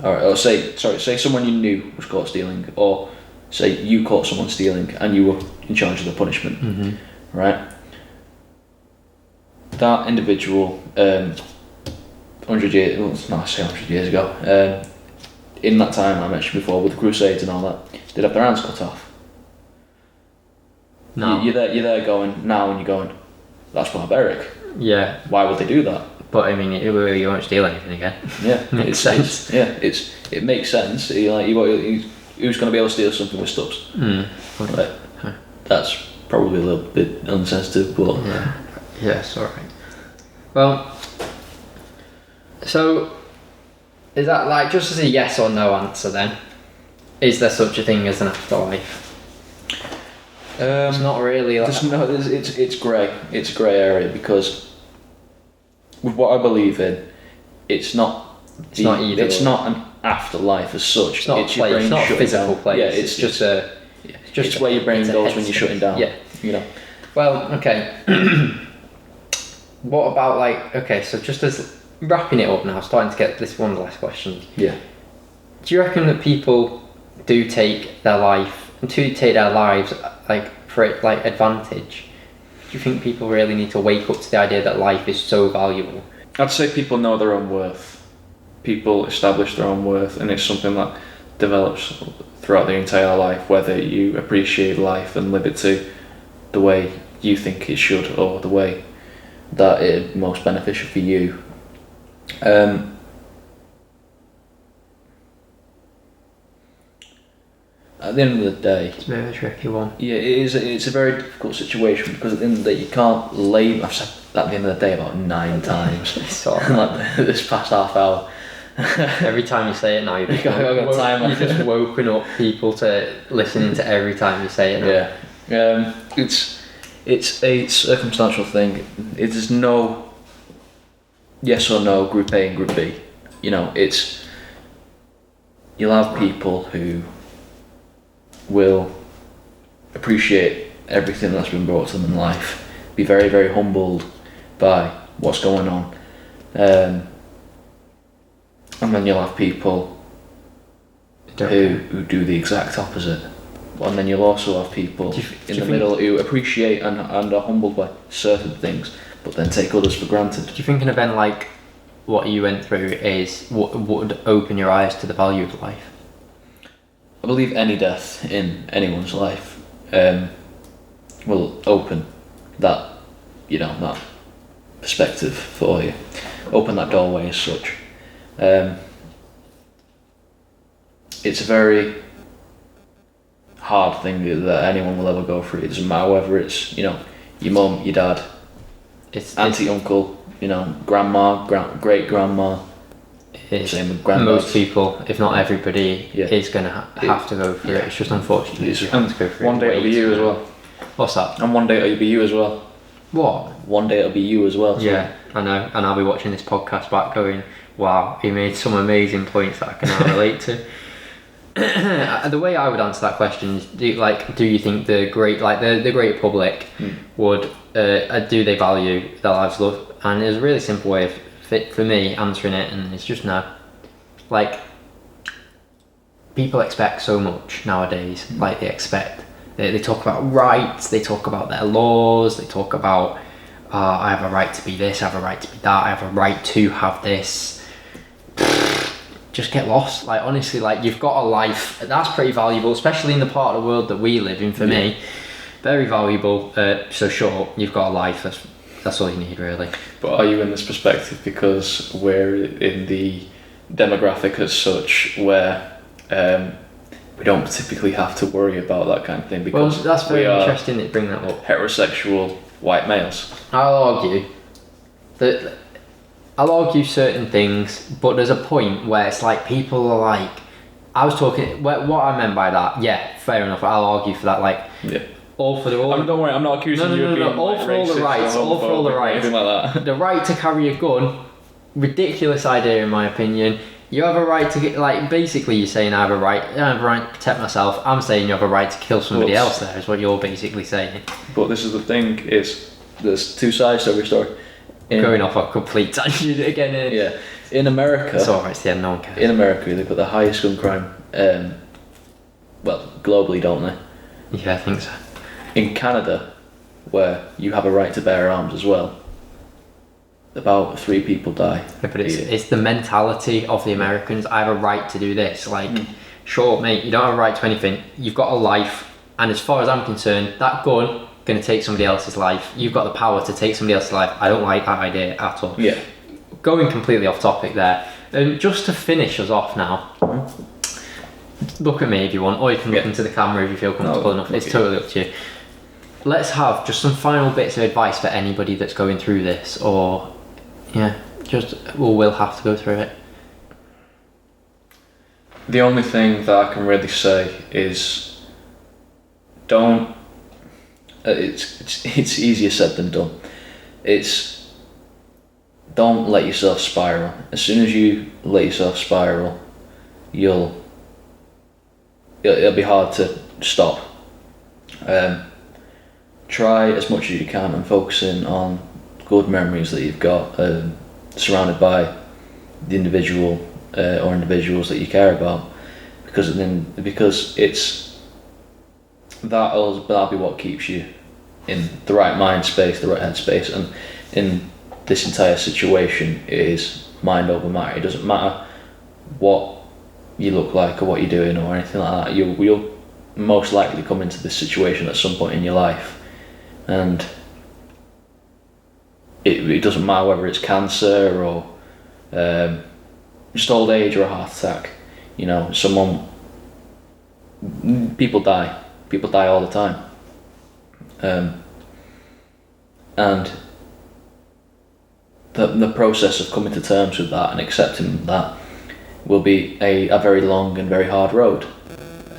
B: or say someone you knew was caught stealing, or say you caught someone stealing and you were in charge of the punishment, right? That individual, 100 years ago, in that time I mentioned before with the Crusades and all that, they'd have their hands cut off.
A: No.
B: You're there going now, and you're going, that's barbaric.
A: Yeah.
B: Why would they do that?
A: But I mean, you won't steal anything again.
B: Yeah,
A: makes sense.
B: It makes sense. Who's going to be able to steal something with stubs? That's probably a little bit insensitive, but
A: yeah, sorry. Well, so is that just as a yes or no answer then? is there such a thing as an afterlife? It's not really.
B: It's grey. It's a grey area because with what I believe in, it's not an afterlife as such.
A: It's not a place. It's not a physical place.
B: Yeah,
A: it's just a.
B: It's where your brain goes when you're shutting down.
A: Yeah.
B: You know.
A: Well, okay. What about so just as wrapping it up now, starting to get this one last question.
B: Yeah.
A: Do you reckon that people do take their lives for it advantage? Do you think people really need to wake up to the idea that life is so valuable?
C: I'd say people know their own worth. People establish their own worth, and it's something that develops throughout the entire life, whether you appreciate life and live it to the way you think it should or the way that it's most beneficial for you. At the end of the day,
A: It's a bit of a tricky one.
B: yeah, it's a very difficult situation because at the end of the day you can't label. I've said that at the end of the day about 9 times.
A: It's all right.
B: Like this past half hour.
A: Every time you say it now, you've
B: I've got time.
A: just woken up people to listening to every time you say it now.
B: Yeah. It's a circumstantial thing. It is no yes or no, group A and group B. You know, you'll have people who will appreciate everything that's been brought to them in life, be very, very humbled by what's going on. And then you'll have people who do the exact opposite. And then you'll also have people in the middle who appreciate and are humbled by certain things, but then take others for granted.
A: Do you think an event like what you went through is what would open your eyes to the value of life?
B: I believe any death in anyone's life will open that, that perspective for you, open that doorway as such. It's a very hard thing that anyone will ever go through. It doesn't matter whether it's your mum, your dad, auntie, uncle, grandma, great grandma. Same with grandmas.
A: Most people, if not everybody, is going to have to go through it. It's just unfortunate.
B: And one day it'll be you as well.
A: What's that?
B: And one day it'll be you as well.
A: What?
B: One day it'll be you as well. So.
A: Yeah, I know. And I'll be watching this podcast back going, wow, he made some amazing points that I can now relate to. The way I would answer that question is, do you think the great public would do they value their lives' love? And there's a really simple way for me answering it, and it's just no. People expect so much nowadays. They talk about rights, they talk about their laws, they talk about I have a right to be this, I have a right to be that, I have a right to have this. Just get lost. Honestly, you've got a life that's pretty valuable, especially in the part of the world that we live in. For me, very valuable. So short, you've got a life. That's all you need, really.
C: But are you in this perspective because we're in the demographic as such where we don't typically have to worry about that kind of thing? Because
A: that's very interesting that you bring that up.
C: Heterosexual white males.
A: I'll argue certain things, but there's a point where it's people are I was talking. What I meant by that, yeah, fair enough. I'll argue for that. All for the all.
C: Don't worry, I'm not accusing you of being
A: all for all the rights. All for all the rights.
C: Anything like that.
A: The right to carry a gun, ridiculous idea in my opinion. You have a right to get basically you're saying I have a right to protect myself. I'm saying you have a right to kill somebody else. There is what you're basically saying.
C: But this is the thing:
B: there's 2 sides to every story.
A: Going off a complete tangent again.
B: Yeah, in America.
A: It's alright. It's the end. No one cares.
B: In America, they've got the highest gun crime. Globally, don't they?
A: Yeah, I think so.
B: In Canada, where you have a right to bear arms as well, about 3 people die.
A: Yeah, but it's the mentality of the Americans. I have a right to do this. Sure, mate, you don't have a right to anything. You've got a life, and as far as I'm concerned, that gun going to take somebody else's life. You've got the power to take somebody else's life. I don't like that idea at all.
B: Yeah.
A: Going completely off topic there. Just to finish us off now, look at me if you want, or you can look into the camera if you feel comfortable enough. It's totally up to you. Let's have just some final bits of advice for anybody that's going through this, or will have to go through it.
C: The only thing that I can really say is don't. It's easier said than done. It's don't let yourself spiral. As soon as you let yourself spiral, it'll be hard to stop. Try as much as you can and focusing on good memories that you've got, surrounded by the individual or individuals that you care about, because it's that'll be what keeps you in the right mind space, the right head space. And in this entire situation, it is mind over matter. It doesn't matter what you look like or what you're doing or anything like that. You'll most likely come into this situation at some point in your life, and it doesn't matter whether it's cancer or just old age or a heart attack. You know, people die all the time, and the process of coming to terms with that and accepting that will be a very long and very hard road,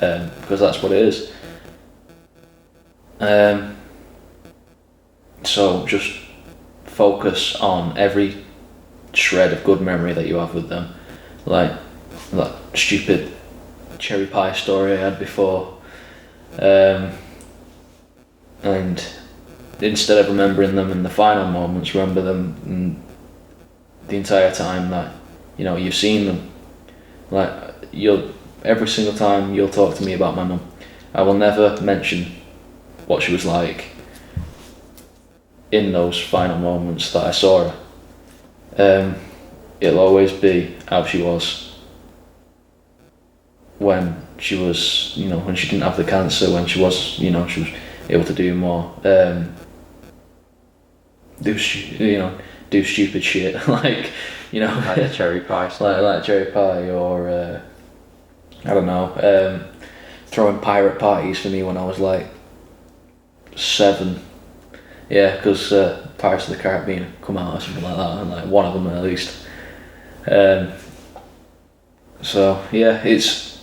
C: because that's what it is. So just focus on every shred of good memory that you have with them, like that stupid cherry pie story I had before, and instead of remembering them in the final moments, remember them the entire time that you've seen them. Like every single time you'll talk to me about my mum, I will never mention what she was like in those final moments that I saw her. It'll always be how she was when she was, when she didn't have the cancer, when she was, she was able to do more, do stupid shit, like
A: the cherry pie,
C: like cherry pie, or I don't know, throwing pirate parties for me when I was like 7. Yeah, because Pirates of the Caribbean come out or something like that, and like one of them at least. So yeah, it's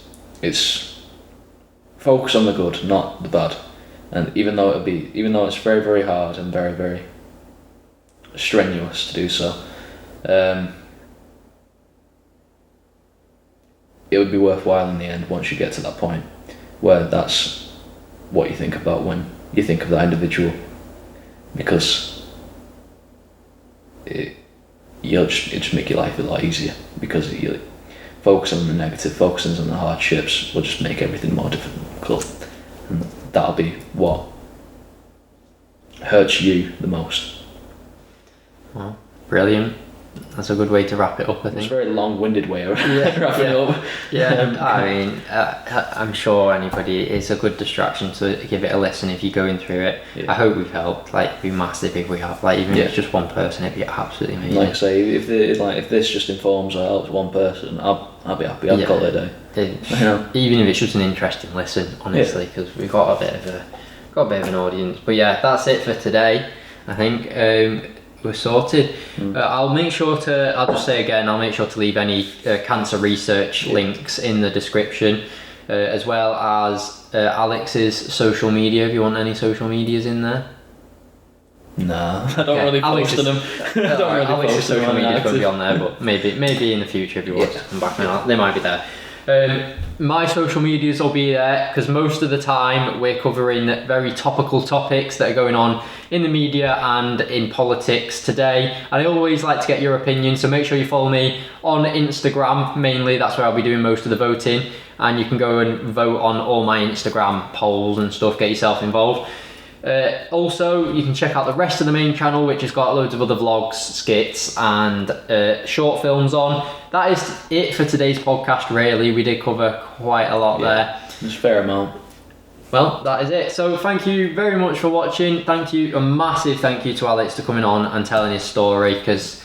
C: focus on the good, not the bad. And even though it's very, very hard and very, very strenuous to do so, it would be worthwhile in the end once you get to that point where that's what you think about when you think of that individual, because it just make your life a lot easier, because you focusing on the negative, focusing on the hardships will just make everything more difficult, and that'll be what hurts you the most.
A: Well, brilliant. That's a good way to wrap it up, I think.
C: It's a very long-winded way of wrapping it up.
A: Yeah, I mean, I'm sure it's a good distraction to give it a listen if you're going through it. Yeah. I hope we've helped. Like, it'd be massive if we have. Like, even if it's just one person, it'd be absolutely amazing.
C: Like I say, if this just informs or helps one person, I'll be happy. I'll call it a day.
A: Even if it's just an interesting listen, honestly, because we've got a bit of an audience. But yeah, that's it for today. I think. We're sorted. I'll make sure to leave any cancer research links in the description, as well as Alex's social media, if you want any social medias in there.
C: Nah, I don't really post them.
A: Alex's social media is going to be on there, but maybe in the future if you want to come back now, they might be there. My social medias will be there, because most of the time we're covering very topical topics that are going on in the media and in politics today. And I always like to get your opinion, so make sure you follow me on Instagram mainly. That's where I'll be doing most of the voting, and you can go and vote on all my Instagram polls and stuff, get yourself involved. Also, you can check out the rest of the main channel, which has got loads of other vlogs, skits and short films on. That is it for today's podcast, really. We did cover quite a lot there.
C: There's a fair amount.
A: Well, that is it. So thank you very much for watching. A massive thank you to Alex for coming on and telling his story, because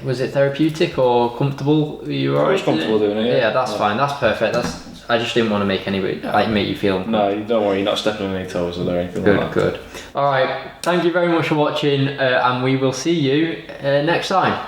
A: was it therapeutic or comfortable? You
C: I was comfortable doing it.
A: Yeah, that's fine. That's perfect. I just didn't want to make you feel.
C: No, don't worry. You're not stepping on any toes or anything like that.
A: Good. All right. Thank you very much for watching, and we will see you next time.